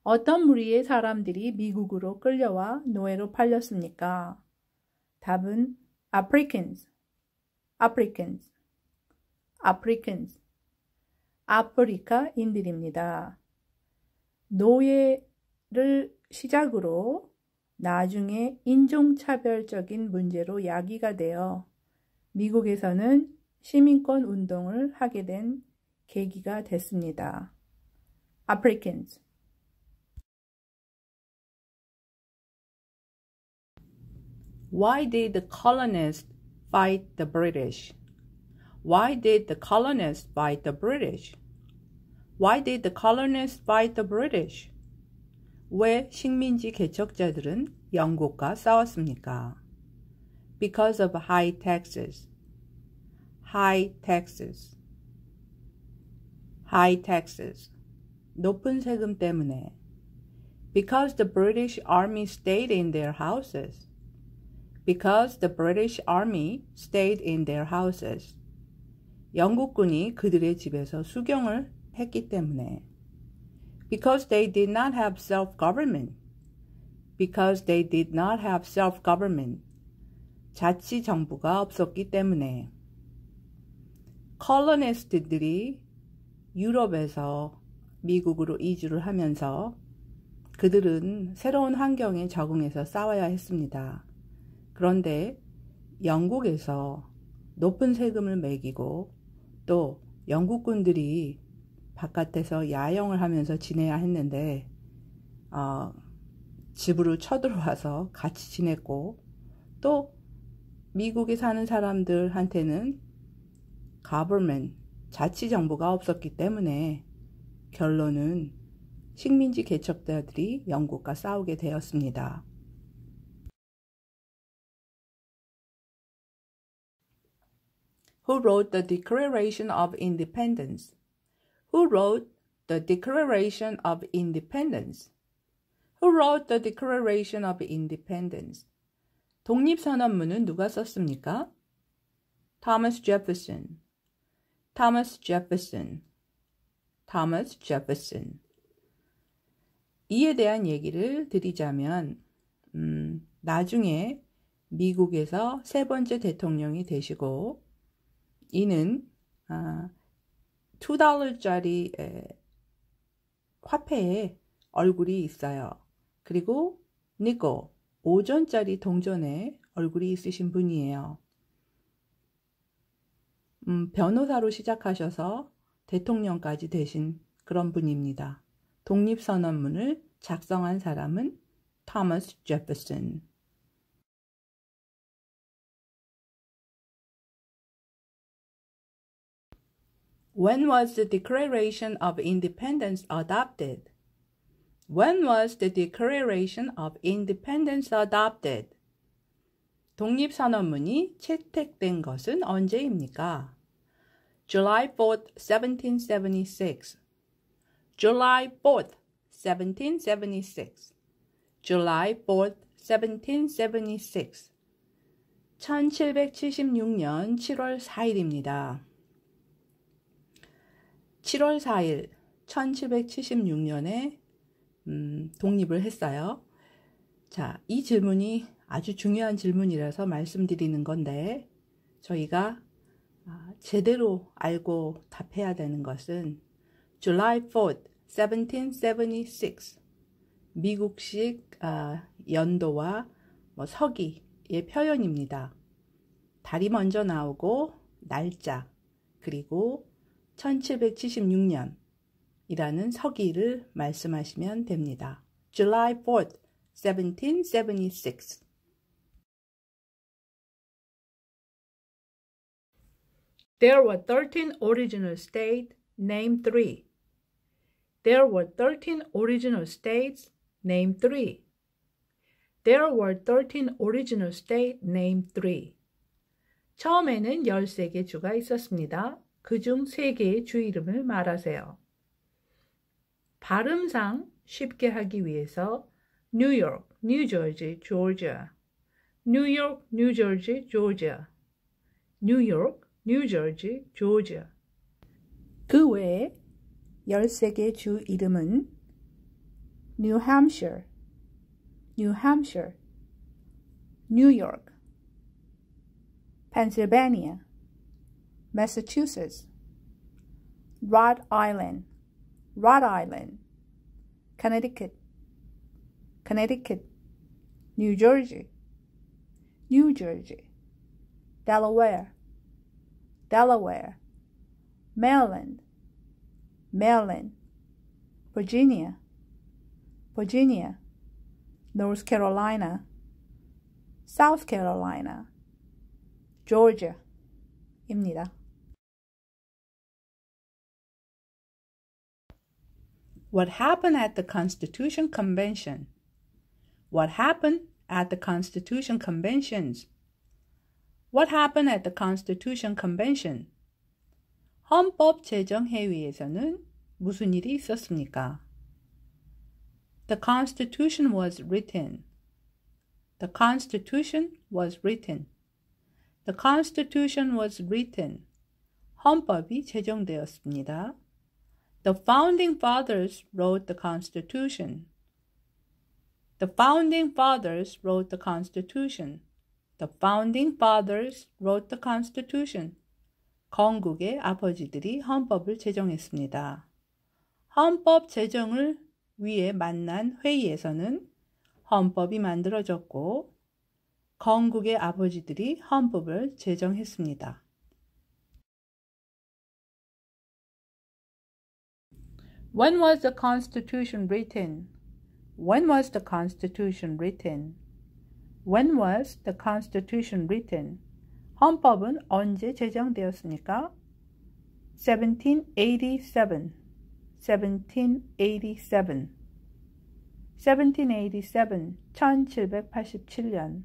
어떤 무리의 사람들이 미국으로 끌려와 노예로 팔렸습니까? 답은 Africans, Africans, Africans, 아프리카인들입니다. 노예를 시작으로 나중에 인종차별적인 문제로 야기가 되어 미국에서는 시민권 운동을 하게 된 계기가 됐습니다. Africans. Why did the colonists fight the British? Why did the colonists fight the British? Why did the colonists fight the British? 왜 식민지 개척자들은 영국과 싸웠습니까? Because of high taxes. High taxes. High taxes. 높은 세금 때문에. Because the British Army stayed in their houses. Because the British Army stayed in their houses. 영국군이 그들의 집에서 수경을 했기 때문에. Because they did not have self-government. Because they did not have self-government. 자치정부가 없었기 때문에. 콜로니스트들이 유럽에서 미국으로 이주를 하면서 그들은 새로운 환경에 적응해서 싸워야 했습니다. 그런데 영국에서 높은 세금을 매기고 또 영국군들이 바깥에서 야영을 하면서 지내야 했는데 집으로 쳐들어와서 같이 지냈고 또 미국에 사는 사람들한테는 government, 자치정부가 없었기 때문에 결론은 식민지 개척자들이 영국과 싸우게 되었습니다. Who wrote the Declaration of Independence? Who wrote the Declaration of Independence? Who wrote the Declaration of Independence? 독립선언문은 누가 썼습니까? Thomas Jefferson. Thomas Jefferson. Thomas Jefferson. 이에 대한 얘기를 드리자면 나중에 미국에서 세 번째 대통령이 되시고 이는 $2짜리 화폐에 얼굴이 있어요. 그리고 니콜 5전짜리 동전에 얼굴이 있으신 분이에요. 변호사로 시작하셔서 대통령까지 되신 그런 분입니다. 독립선언문을 작성한 사람은 토마스 제퍼슨. When was the Declaration of Independence adopted? When was the Declaration of Independence adopted? 독립선언문이 채택된 것은 언제입니까? July 4th, 1776. July 4th, 1776. July 4th, 1776. 1776년 7월 4일입니다. 7월 4일 1776년에 독립을 했어요. 자, 이 질문이 아주 중요한 질문이라서 말씀드리는 건데 저희가 제대로 알고 답해야 되는 것은 July 4th, 1776 미국식 연도와 서기의 표현입니다. 달이 먼저 나오고 날짜 그리고 1776년 이라는 서기를 말씀하시면 됩니다. July 4th, 1776. There were 13 original states, name 3. There were 13 original states, name 3. There were 13 original states, name 3. 처음에는 13개 주가 있었습니다. 그중 3개의 주 이름을 말하세요. 발음상 쉽게 하기 위해서 뉴욕, 뉴저지, 조지아, 뉴욕, 뉴저지, 조지아, 뉴욕, 뉴저지, 조지아. 그 외에 13개 주 이름은 New Hampshire, New Hampshire, New York, Pennsylvania, Massachusetts. Rhode Island, Rhode Island. Connecticut, Connecticut. New Jersey, New Jersey. Delaware, Delaware. Maryland, Maryland. Virginia, Virginia. North Carolina, South Carolina. Georgia입니다. What happened at the Constitution Convention? What happened at the Constitution Conventions? What happened at the Constitution Convention? 헌법 제정 회의에서는 무슨 일이 있었습니까? The Constitution was written. The Constitution was written. The Constitution was written. 헌법이 제정되었습니다. The Founding Fathers wrote the Constitution. The Founding Fathers wrote the Constitution. The Founding Fathers wrote the Constitution. 건국의 아버지들이 헌법을 제정했습니다. 헌법 제정을 위해 만난 회의에서는 헌법이 만들어졌고 건국의 아버지들이 헌법을 제정했습니다. When was the Constitution written? When was the Constitution written? When was the Constitution written? 헌법은 언제 제정되었습니까? 1787. 1787. 1787. 1787년.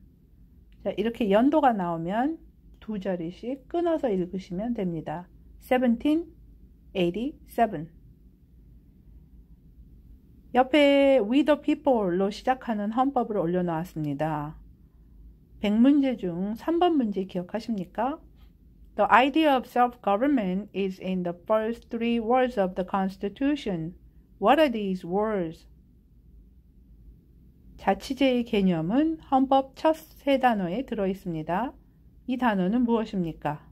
자, 이렇게 연도가 나오면 두 자리씩 끊어서 읽으시면 됩니다. 1787. 옆에 We the People로 시작하는 헌법을 올려놓았습니다. 100문제 중 3번 문제 기억하십니까? The idea of self-government is in the first three words of the Constitution. What are these words? 자치제의 개념은 헌법 첫 세 단어에 들어있습니다. 이 단어는 무엇입니까?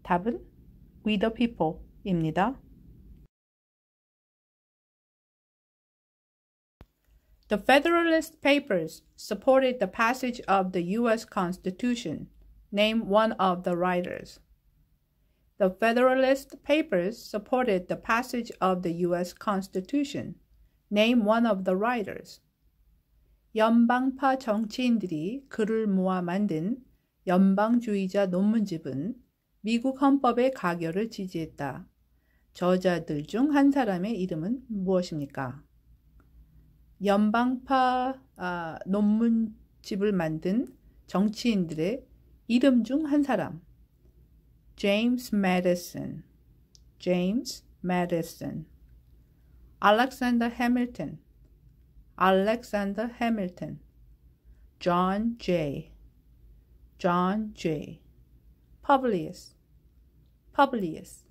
답은 We the People입니다. The Federalist Papers supported the passage of the U.S. Constitution. Name one of the writers. The Federalist Papers supported the passage of the U.S. Constitution. Name one of the writers. 연방파 정치인들이 글을 모아 만든 연방주의자 논문집은 미국 헌법의 가결을 지지했다. 저자들 중 한 사람의 이름은 무엇입니까? 연방파 논문집을 만든 정치인들의 이름 중 한 사람. James Madison. James Madison. Alexander Hamilton. Alexander Hamilton. John Jay. John Jay. Publius. Publius.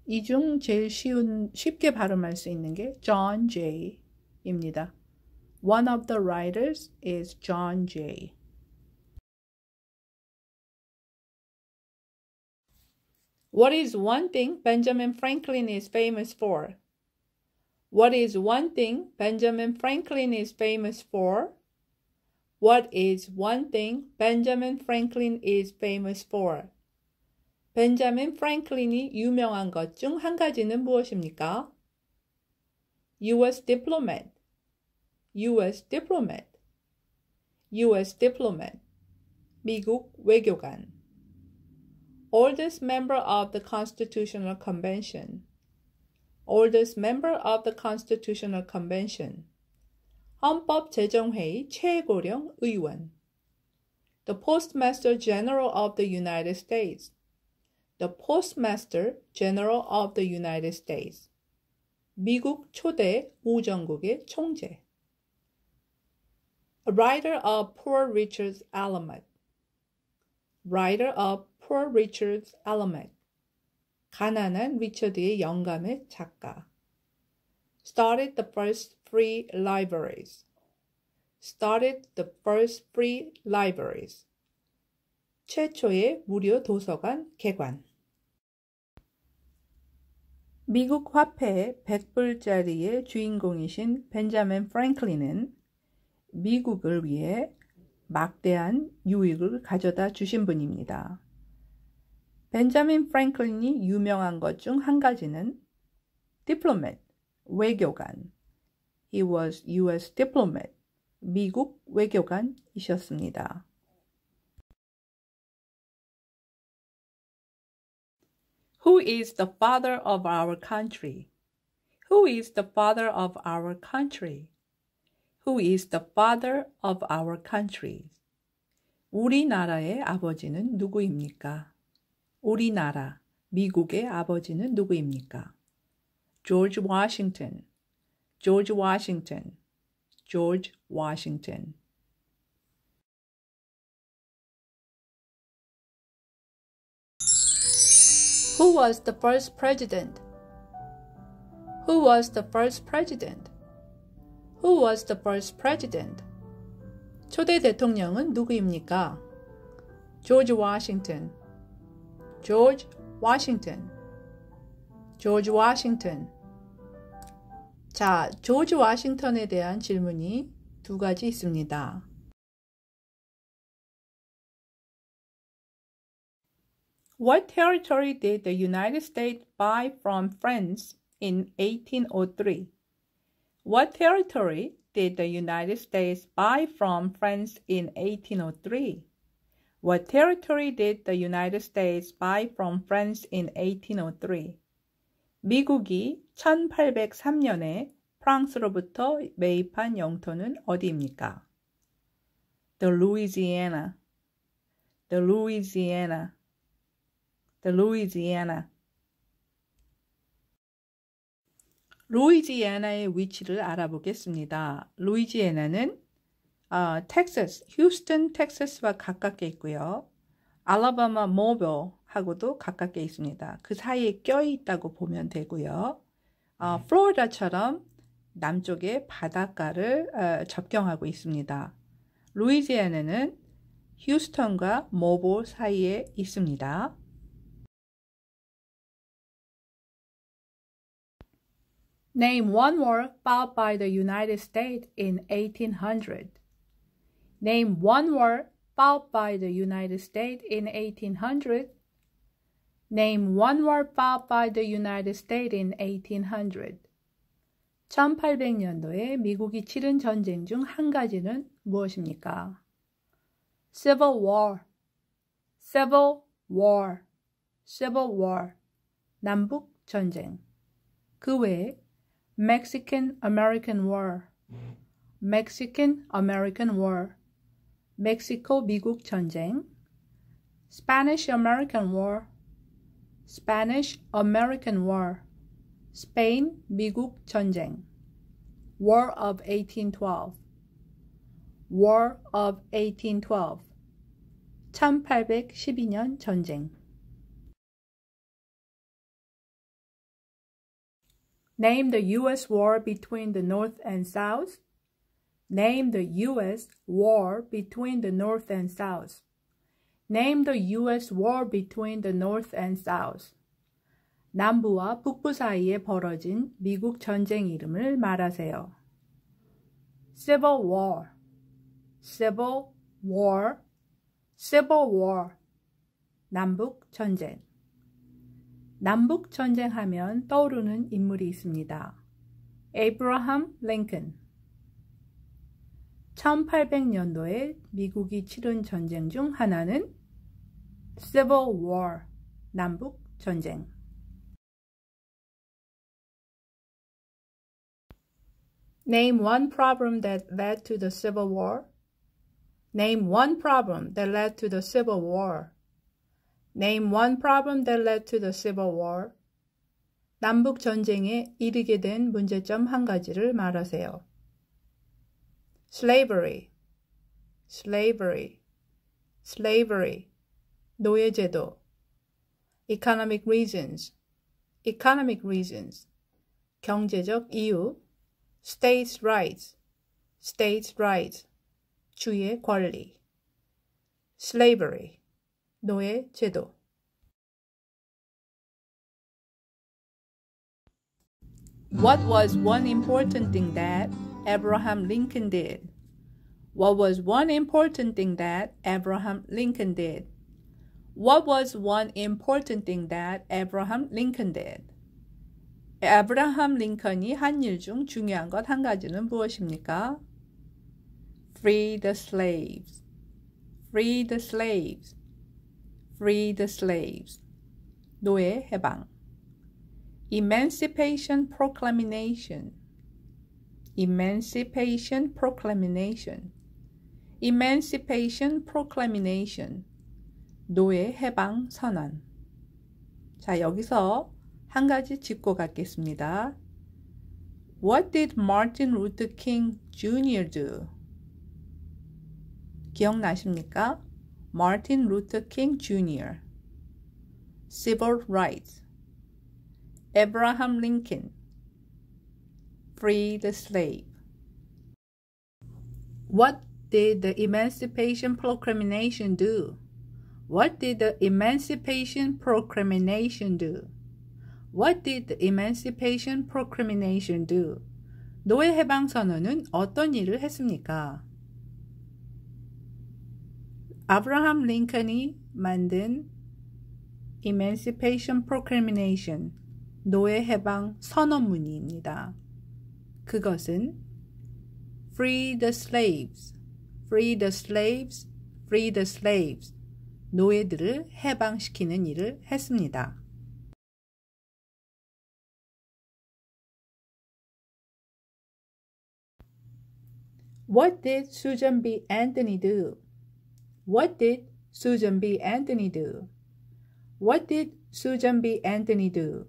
이 중 제일 쉽게 발음할 수 있는 게 John Jay입니다. One of the writers is John Jay. What is one thing Benjamin Franklin is famous for? What is one thing Benjamin Franklin is famous for? What is one thing Benjamin Franklin is famous for? 벤자민 프랭클린이 유명한 것 중 한 가지는 무엇입니까? U.S. diplomat. U.S. diplomat. U.S. diplomat. 미국 외교관. Oldest member of the Constitutional Convention. Oldest member of the Constitutional Convention. 헌법 제정회의 최고령 의원. The Postmaster General of the United States. The Postmaster General of the United States. 미국 초대 우정국의 총재. A writer of Poor Richard's Almanac. Writer of Poor Richard's Almanac. 가난한 리처드의 영감의 작가. Started the first free libraries. Started the first free libraries. 최초의 무료 도서관 개관. 미국 화폐 100불짜리의 주인공이신 벤자민 프랭클린은 미국을 위해 막대한 유익을 가져다 주신 분입니다. 벤자민 프랭클린이 유명한 것 중 한 가지는 diplomat, 외교관. He was U.S. diplomat, 미국 외교관이셨습니다. Who is the father of our country? Who is the father of our country? Who is the father of our country? 우리나라의 아버지는 누구입니까? 우리나라, 미국의 아버지는 누구입니까? George Washington, George Washington, George Washington. Who was the first president? Who was the first president? Who was the first president? 초대 대통령은 누구입니까? George Washington, George Washington, George Washington. 자, 조지 워싱턴에 대한 질문이 두 가지 있습니다. What territory did the United States buy from France in 1803? What territory did the United States buy from France in 1803? What territory did the United States buy from France in 1803? 미국이 1803년에 프랑스로부터 매입한 영토는 어디입니까? The Louisiana, the Louisiana, the Louisiana. 루이지애나의 위치를 알아보겠습니다. 루이지애나는 텍사스, 휴스턴, 텍사스와 가깝게 있고요. 알라바마, 모빌하고도 가깝게 있습니다. 그 사이에 껴있다고 보면 되고요. 플로리다처럼 남쪽의 바닷가를 접경하고 있습니다. 루이지애나는 휴스턴과 모빌 사이에 있습니다. Name one war fought by the United States in 1800. Name one war fought by the United States in 1800. Name one war fought by the United States in 1800. 1800년도에 미국이 치른 전쟁 중 한 가지는 무엇입니까? Civil War, Civil War, Civil War. 남북 전쟁. 그 외에 Mexican-American War, Mexican-American War, 멕시코-미국 전쟁, Spanish-American War, Spanish-American War, 스페인-미국 전쟁, War of 1812, War of 1812, 1812년 전쟁. Name the U.S. war between the North and South. Name the U.S. war between the North and South. Name the U.S. war between the North and South. 남부와 북부 사이에 벌어진 미국 전쟁 이름을 말하세요. Civil War, Civil War, Civil War. 남북 전쟁. 남북 전쟁하면 떠오르는 인물이 있습니다. 에이브러함 링컨. 1800년도에 미국이 치른 전쟁 중 하나는 Civil War, 남북 전쟁. Name one problem that led to the Civil War. Name one problem that led to the Civil War. Name one problem that led to the Civil War. 남북 전쟁에 이르게 된 문제점 한 가지를 말하세요. Slavery, slavery, slavery. 노예제도. Economic reasons, economic reasons. 경제적 이유. States' rights, states' rights. 주의 권리. Slavery, 노예 제도. What was one important thing that Abraham Lincoln did? What was one important thing that Abraham Lincoln did? What was one important thing that Abraham Lincoln did? 아브라함 링컨이 한 일 중 중요한 것 한 가지는 무엇입니까? Free the slaves. Free the slaves. Free the slaves. 노예 해방. Emancipation Proclamation. Emancipation Proclamation. Emancipation Proclamation. 노예 해방 선언. 자, 여기서 한 가지 짚고 가겠습니다. What did Martin Luther King Jr. do? 기억나십니까? Martin Luther King Jr. Civil rights. Abraham Lincoln. Free the slave. What did the Emancipation Proclamation do? What did the Emancipation Proclamation do? What did the Emancipation Proclamation do? 노예 해방 선언은 어떤 일을 했습니까? 아브라함 링컨이 만든 Emancipation Proclamation, 노예 해방 선언문입니다. 그것은 Free the slaves, free the slaves, free the slaves, 노예들을 해방시키는 일을 했습니다. What did Susan B. Anthony do? What did Susan B. Anthony do? What did Susan B. Anthony do?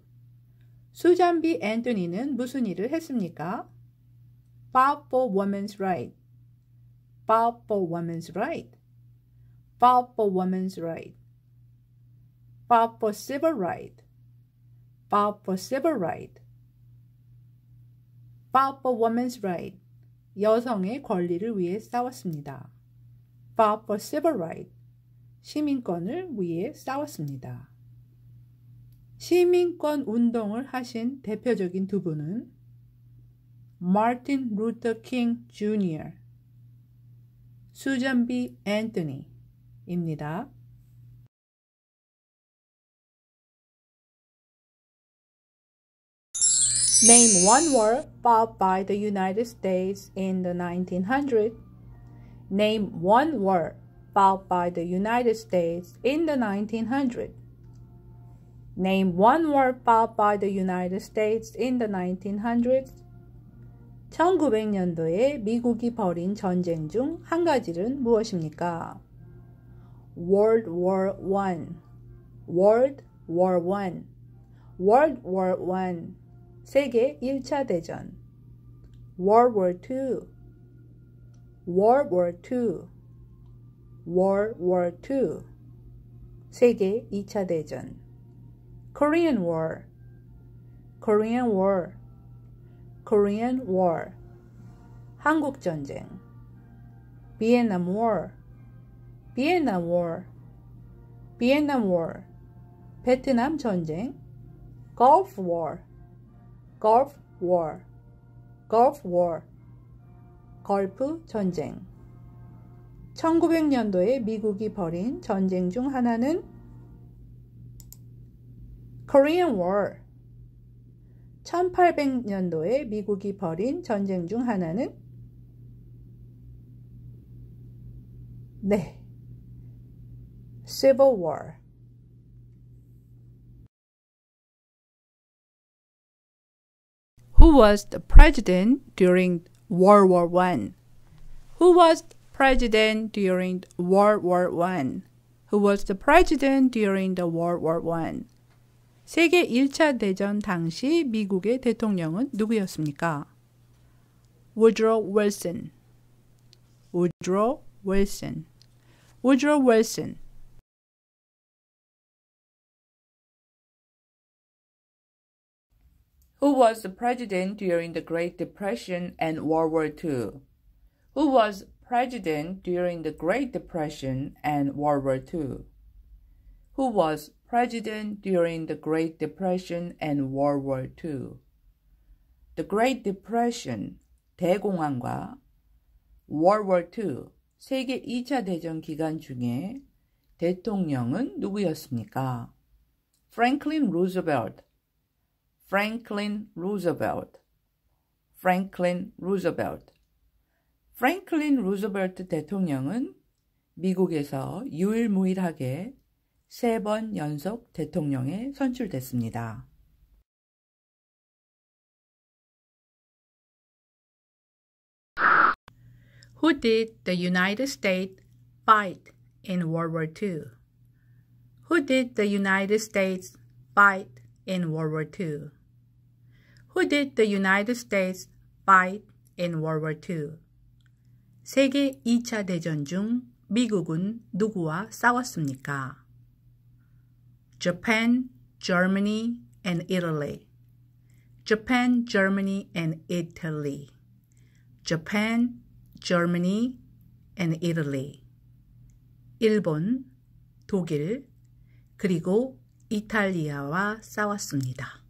수잔 B. 앤토니는 무슨 일을 했습니까? Fought for women's right. Fought for women's right. Fought for women's right. Fought for civil right. Fought for civil right. Fought for women's right. 여성의 권리를 위해 싸웠습니다. Fought for civil right. 시민권을 위해 싸웠습니다. 시민권 운동을 하신 대표적인 두 분은 Martin Luther King Jr., Susan B. Anthony입니다. Name one war fought by the United States in the 1900s. Name one war fought by the United States in the 1900s. Name one war fought by the United States in the 1900s. 1900년도에 미국이 벌인 전쟁 중 한 가지는 무엇입니까? World War I, World War I, World War I, 세계 1차 대전. World War II, World War II, World War II, 세계 2차 대전. Korean War, Korean War, Korean War, 한국 전쟁. Vietnam War, Vietnam War, Vietnam War, 베트남 전쟁. Gulf War, Gulf War, Gulf War, 걸프 전쟁. 1900년도에 미국이 벌인 전쟁 중 하나는 Korean War. 1800년도에 미국이 벌인 전쟁 중 하나는 Civil War. Who was the president during World War I? Who was the president during World War I? Who was the president during the World War I? 세계 1차 대전 당시 미국의 대통령은 누구였습니까? Woodrow Wilson, Woodrow Wilson, Woodrow Wilson. Who was the president during the Great Depression and World War II? Who was president during the Great Depression and World War II? who was president during the Great Depression and World War II. The Great Depression, 대공황과 World War II, 세계 2차 대전 기간 중에 대통령은 누구였습니까? Franklin Roosevelt, Franklin Roosevelt, Franklin Roosevelt. Franklin Roosevelt 대통령은 미국에서 유일무이하게 3번 연속 대통령에 선출됐습니다. Who did the United States fight in World War II? Who did the United States fight in World War II? Who did the United States fight in World War II? 세계 2차 대전 중 미국은 누구와 싸웠습니까? Japan, Germany, and Italy. Japan, Germany, and Italy. Japan, Germany, and Italy. 일본, 독일, 그리고 이탈리아와 싸웠습니다.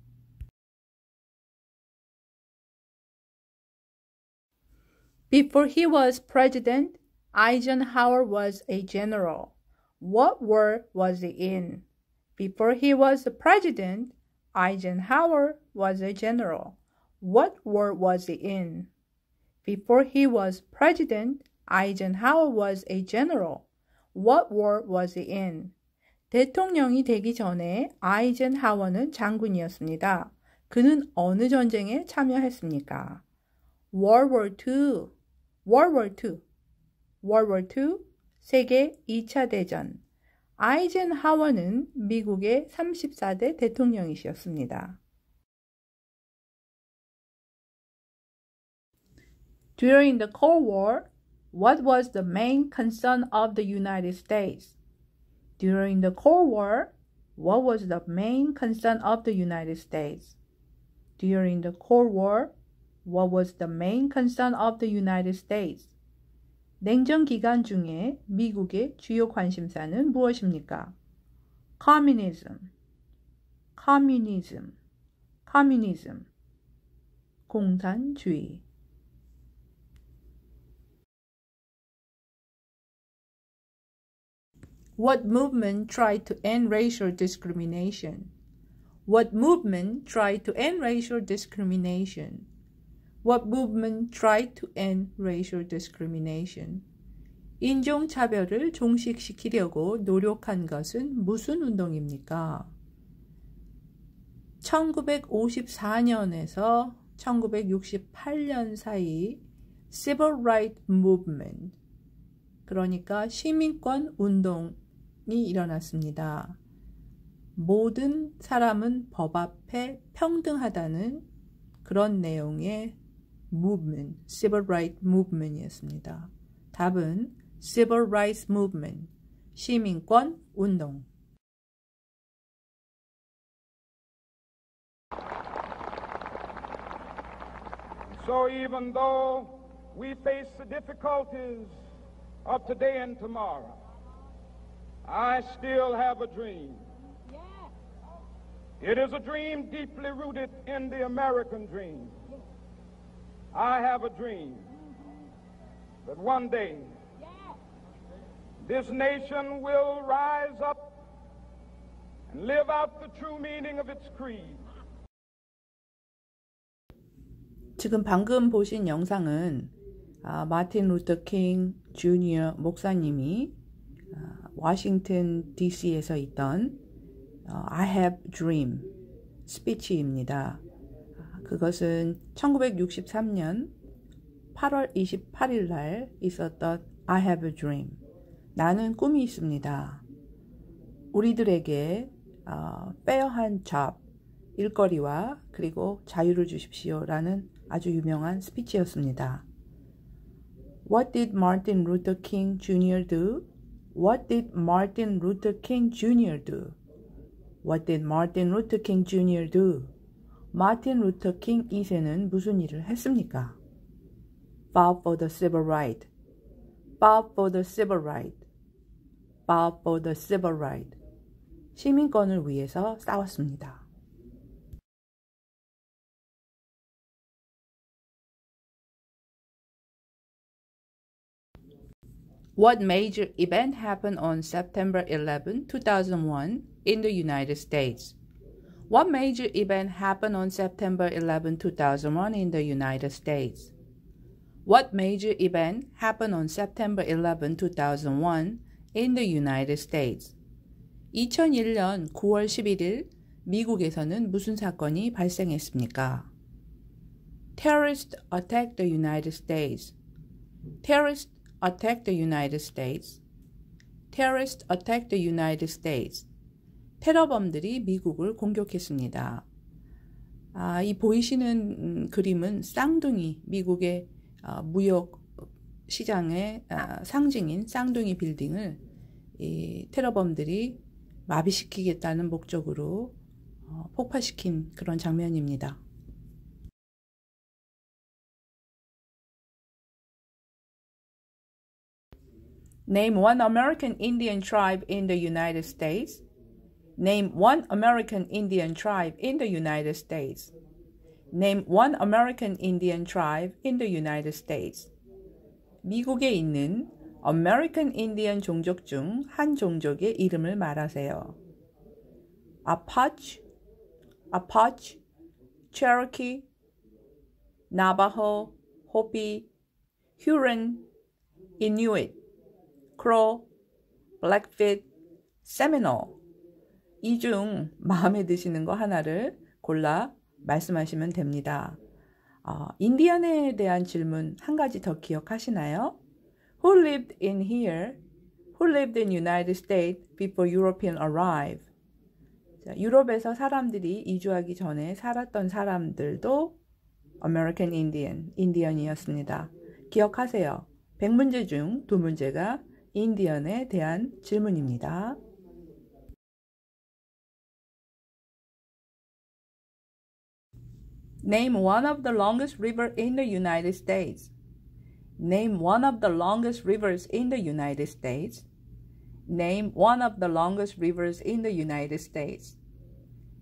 Before he was president, Eisenhower was a general. What war was he in? Before he was president, Eisenhower was a general. What war was he in? Before he was president, Eisenhower was a general. What war was he in? 대통령이 되기 전에 아이젠하워는 장군이었습니다. 그는 어느 전쟁에 참여했습니까? World War II, World War II, World War II, 세계 2차 대전. 아이젠하워는 미국의 34대 대통령이셨습니다. During the Cold War, what was the main concern of the United States? During the Cold War, what was the main concern of the United States? During the Cold War, what was the main concern of the United States? 냉전 기간 중에 미국의 주요 관심사는 무엇입니까? Communism, Communism, Communism, 공산주의. What movement tried to end racial discrimination? What movement tried to end racial discrimination? What movement tried to end racial discrimination? 인종차별을 종식시키려고 노력한 것은 무슨 운동입니까? 1954년에서 1968년 사이 Civil Rights Movement, 그러니까 시민권 운동이 일어났습니다. 모든 사람은 법 앞에 평등하다는 그런 내용의 movement, Civil Rights Movement이었습니다. 답은 Civil Rights Movement, 시민권 운동. So even though we face the difficulties of today and tomorrow, I still have a dream. It is a dream deeply rooted in the American dream. I have a dream that one day this nation will rise up and live out the true meaning of its creed. 지금 방금 보신 영상은 마틴 루터 킹 주니어 목사님이 워싱턴 DC에서 있던 I have a dream 스피치입니다. 그것은 1963년 8월 28일 날 있었던 I have a dream, 나는 꿈이 있습니다. 우리들에게 페어한 잡, 일거리와 그리고 자유를 주십시오라는 아주 유명한 스피치였습니다. What did Martin Luther King Jr. do? What did Martin Luther King Jr. do? What did Martin Luther King Jr. do? 마틴 루터 킹 2세는 무슨 일을 했습니까? Fought for the civil right. Fought for the civil right. Fought for the civil right. 시민권을 위해서 싸웠습니다. What major event happened on September 11, 2001 in the United States? What major event happened on September 11, 2001 in the United States? What major event happened on September 11, 2001 in the United States? 2001년 9월 11일 미국에서는 무슨 사건이 발생했습니까? Terrorists attacked the United States. Terrorists attacked the United States. Terrorists attacked the United States. 테러범들이 미국을 공격했습니다. 이 보이시는 그림은 쌍둥이, 미국의 무역 시장의 상징인 쌍둥이 빌딩을 이 테러범들이 마비시키겠다는 목적으로 폭파시킨 그런 장면입니다. Name one American Indian tribe in the United States. Name one American Indian tribe in the United States. Name one American Indian tribe in the United States. 미국에 있는 American Indian 종족 중 한 종족의 이름을 말하세요. Apache, Apache, Cherokee, Navajo, Hopi, Huron, Inuit, Crow, Blackfeet, Seminole. 이 중 마음에 드시는 거 하나를 골라 말씀하시면 됩니다. 인디언에 대한 질문 한 가지 더 기억하시나요? Who lived in here? Who lived in United States before European arrived? 자, 유럽에서 사람들이 이주하기 전에 살았던 사람들도 American Indian, 인디언이었습니다. 기억하세요. 100문제 중 2문제가 인디언에 대한 질문입니다. Name one of the longest rivers in the United States. Name one of the longest rivers in the United States. Name one of the longest rivers in the United States.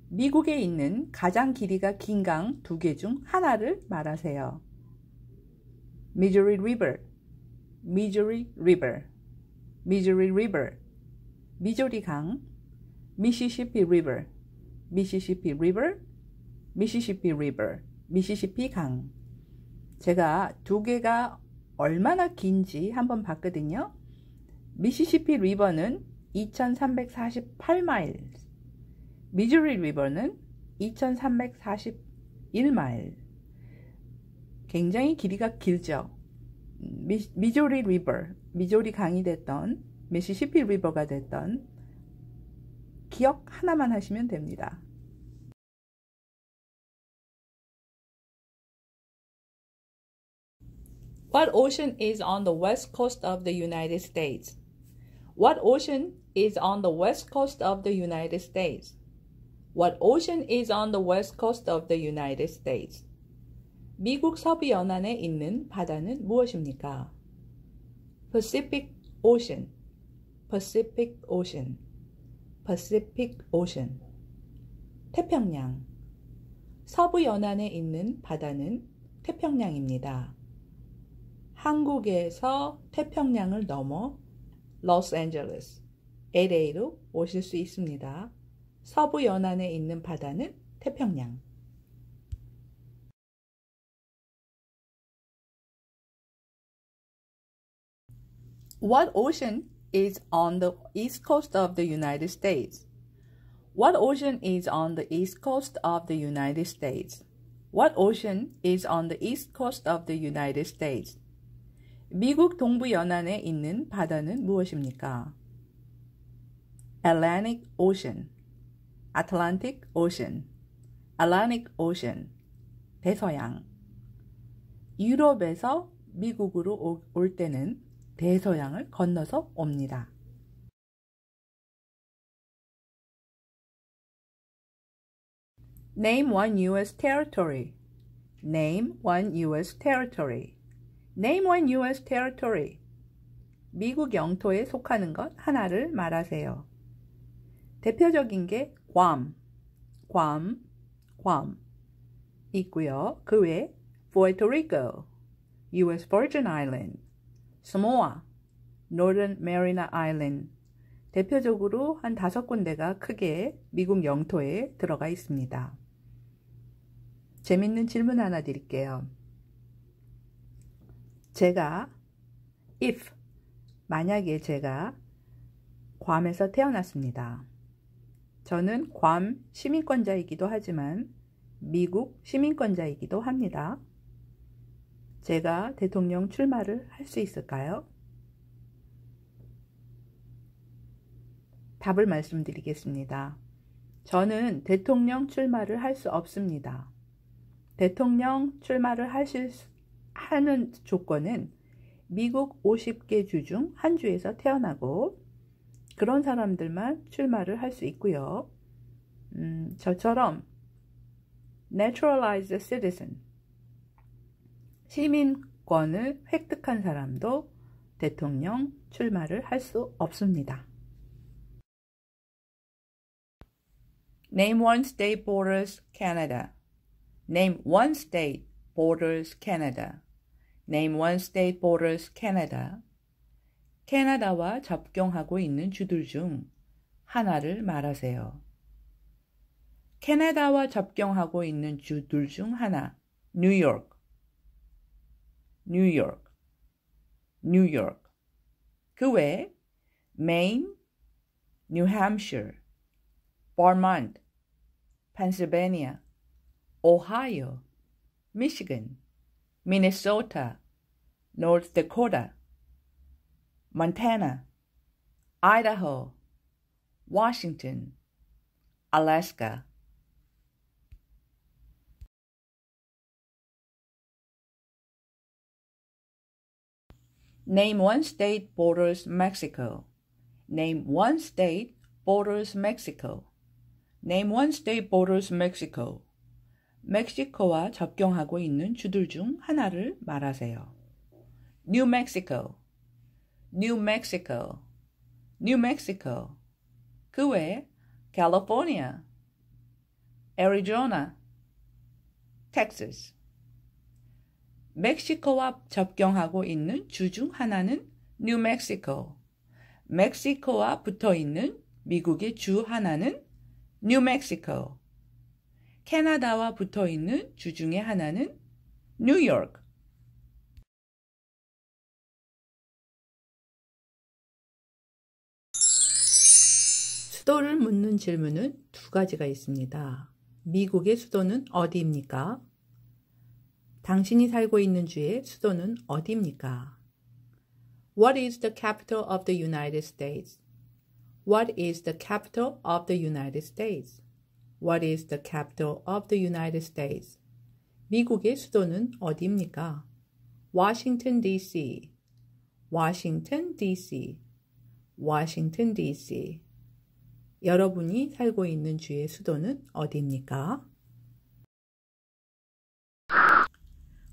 미국에 있는 가장 길이가 긴 강 2개 중 하나를 말하세요. Missouri River, Missouri River, Missouri River, 미조리 강, Mississippi River, Mississippi River, Mississippi River, 미시시피 강. 제가 2개가 얼마나 긴지 한번 봤거든요. 미시시피 리버는 2348마일, 미주리 리버는 2341마일. 굉장히 길이가 길죠. 미조리 리버, 미조리 강이 됐던 미시시피 리버가 됐던 기억 하나만 하시면 됩니다. What ocean is on the west coast of the United States? What ocean is on the west coast of the United States? What ocean is on the west coast of the United States? 미국 서부 연안에 있는 바다는 무엇입니까? Pacific Ocean, Pacific Ocean, Pacific Ocean. 태평양. 서부 연안에 있는 바다는 태평양입니다. 한국에서 태평양을 넘어 로스앤젤레스, LA로 오실 수 있습니다. 서부 연안에 있는 바다는 태평양. What ocean is on the east coast of the United States? What ocean is on the east coast of the United States? What ocean is on the east coast of the United States? 미국 동부 연안에 있는 바다는 무엇입니까? Atlantic Ocean, Atlantic Ocean, Atlantic Ocean, 대서양. 유럽에서 미국으로 올 때는 대서양을 건너서 옵니다. Name one U.S. territory. Name one U.S. territory. Name one U.S. territory. 미국 영토에 속하는 것 하나를 말하세요. 대표적인 게 괌 있고요. 그 외에 Puerto Rico, US Virgin Island, Samoa, Northern Mariana Island, 대표적으로 한 5군데가 크게 미국 영토에 들어가 있습니다. 재밌는 질문 하나 드릴게요. 만약에 제가 괌에서 태어났습니다. 저는 괌 시민권자이기도 하지만 미국 시민권자이기도 합니다. 제가 대통령 출마를 할 수 있을까요? 답을 말씀드리겠습니다. 저는 대통령 출마를 할 수 없습니다. 대통령 출마를 하는 조건은 미국 50개 주 중 한 주에서 태어나고 그런 사람들만 출마를 할 수 있고요. 저처럼 naturalized citizen, 시민권을 획득한 사람도 대통령 출마를 할 수 없습니다. Name one state borders Canada. Name one state borders Canada. Name one state borders Canada. 캐나다와 접경하고 있는 주들 중 하나를 말하세요. 캐나다와 접경하고 있는 주들 중 하나. 뉴욕. 그 외에 Maine, New Hampshire, Vermont, Pennsylvania, Ohio, Michigan, Minnesota, North Dakota, Montana, Idaho, Washington, Alaska. Name one state borders Mexico. Name one state borders Mexico. Name one state borders Mexico. 멕시코와 접경하고 있는 주들 중 하나를 말하세요. New Mexico, New Mexico, New Mexico. 그 외에 California, Arizona, Texas. 멕시코와 접경하고 있는 주 중 하나는 New Mexico. 멕시코와 붙어 있는 미국의 주 하나는 New Mexico. 캐나다와 붙어 있는 주 중에 하나는 뉴욕. 수도를 묻는 질문은 2가지가 있습니다. 미국의 수도는 어디입니까? 당신이 살고 있는 주의 수도는 어디입니까? What is the capital of the United States? What is the capital of the United States? What is the capital of the United States? 미국의 수도는 어디입니까? Washington, D.C. Washington, D.C. Washington, D.C. 여러분이 살고 있는 주의 수도는 어디입니까?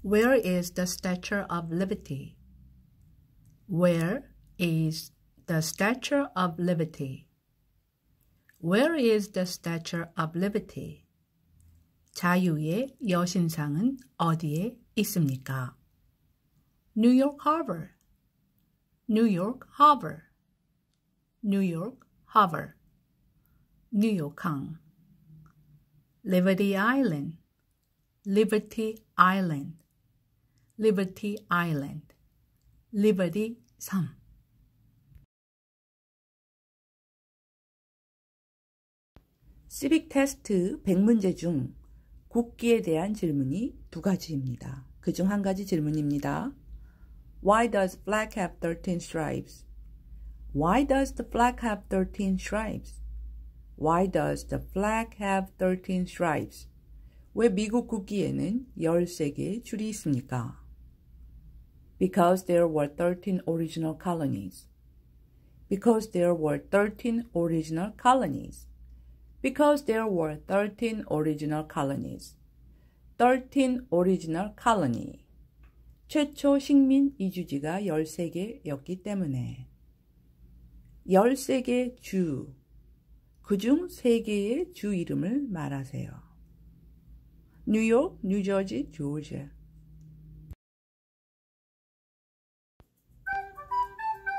Where is the Statue of Liberty? Where is the Statue of Liberty? Where is the Statue of Liberty? 자유의 여신상은 어디에 있습니까? New York Harbor, New York Harbor, New York Harbor, 뉴욕항. Liberty Island, Liberty Island, Liberty Island, Liberty 섬. 시빅 테스트 100문제 중 국기에 대한 질문이 2가지입니다. 그 중 한 가지 질문입니다. Why does flag have 13 stripes? Why does the flag have 13 stripes? Why does the flag have 13 stripes? 왜 미국 국기에는 13개의 줄이 있습니까? Because there were 13 original colonies. Because there were 13 original colonies. Because there were 13 original colonies. 13 original colony. 최초 식민 이주지가 13개였기 때문에. 13개 주. 그중 3개의 주 이름을 말하세요. 뉴욕, 뉴저지, 조지아.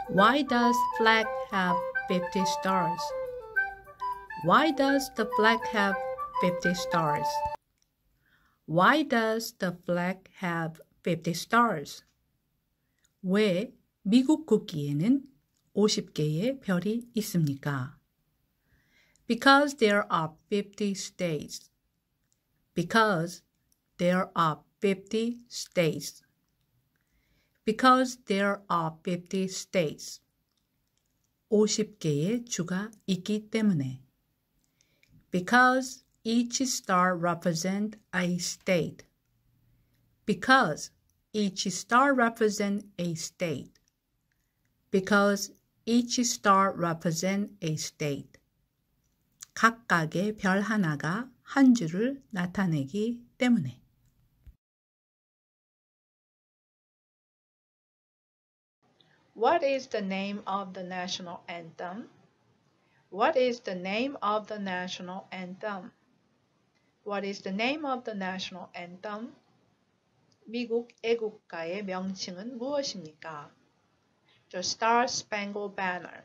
Why does flag have 50 stars? Why does the flag have 50 stars? Why does the flag have 50 stars? 왜 미국 국기에는 50개의 별이 있습니까? Because there are 50 states. Because there are 50 states. Because there are 50 states. 50개의 주가 있기 때문에. Because each star represents a state. Because each star represents a state. Because each star represents a state. 각각의 별 하나가 한 주를 나타내기 때문에. What is the name of the national anthem? What is the name of the national anthem? What is the name of the national anthem? 미국 애국가의 명칭은 무엇입니까? The Star Spangled Banner.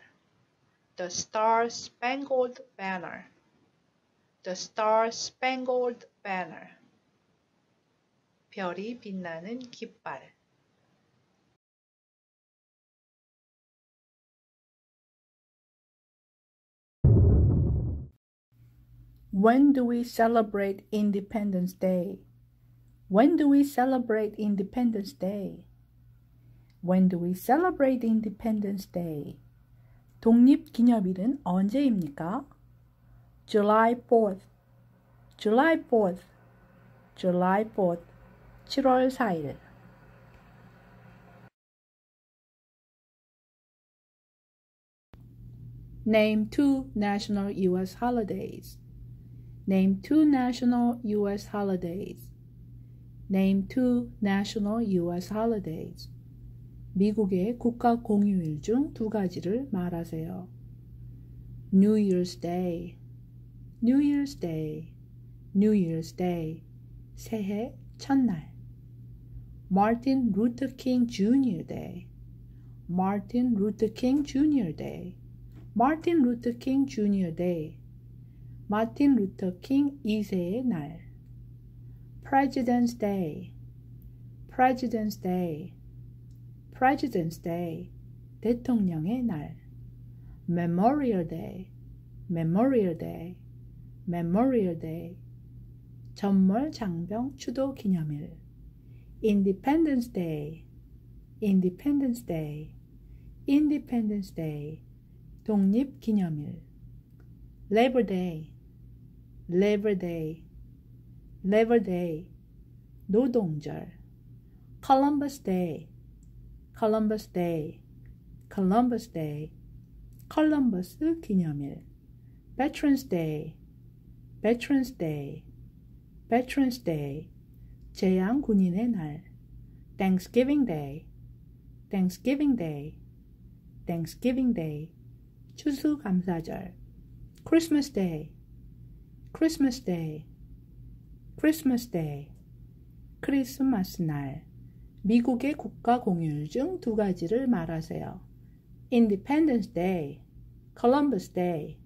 The Star Spangled Banner. The Star Spangled Banner. 별이 빛나는 깃발. When do we celebrate Independence Day? When do we celebrate Independence Day? When do we celebrate Independence Day? 독립기념일은 언제입니까? July 4th, July 4th, July 4th, 7월 4일. Name 2 national U.S. holidays. Name 2 national U.S. holidays. Name 2 national U.S. holidays. 미국의 국가 공휴일 중 2가지를 말하세요. New Year's Day, New Year's Day, New Year's Day, 새해 첫날. Martin Luther King Jr. Day, Martin Luther King Jr. Day, Martin Luther King Jr. Day, 마틴 루터 킹 2세의 날. President's Day, President's Day, President's Day, 대통령의 날. Memorial Day, Memorial Day, Memorial Day, 전몰 장병 추도 기념일. Independence Day, Independence Day, Independence Day, 독립 기념일. Labor Day, Labor Day, Labor Day, 노동절. Columbus Day, Columbus Day, Columbus Day, 컬럼버스 기념일. Veterans Day, Veterans Day, Veterans Day, 제양 군인의 날. Thanksgiving Day, Thanksgiving Day, Thanksgiving Day, 추수감사절. Christmas Day, Christmas Day, Christmas Day, 크리스마스 날. 미국의 국가 공휴일 중 2가지를 말하세요. Independence Day, Columbus Day,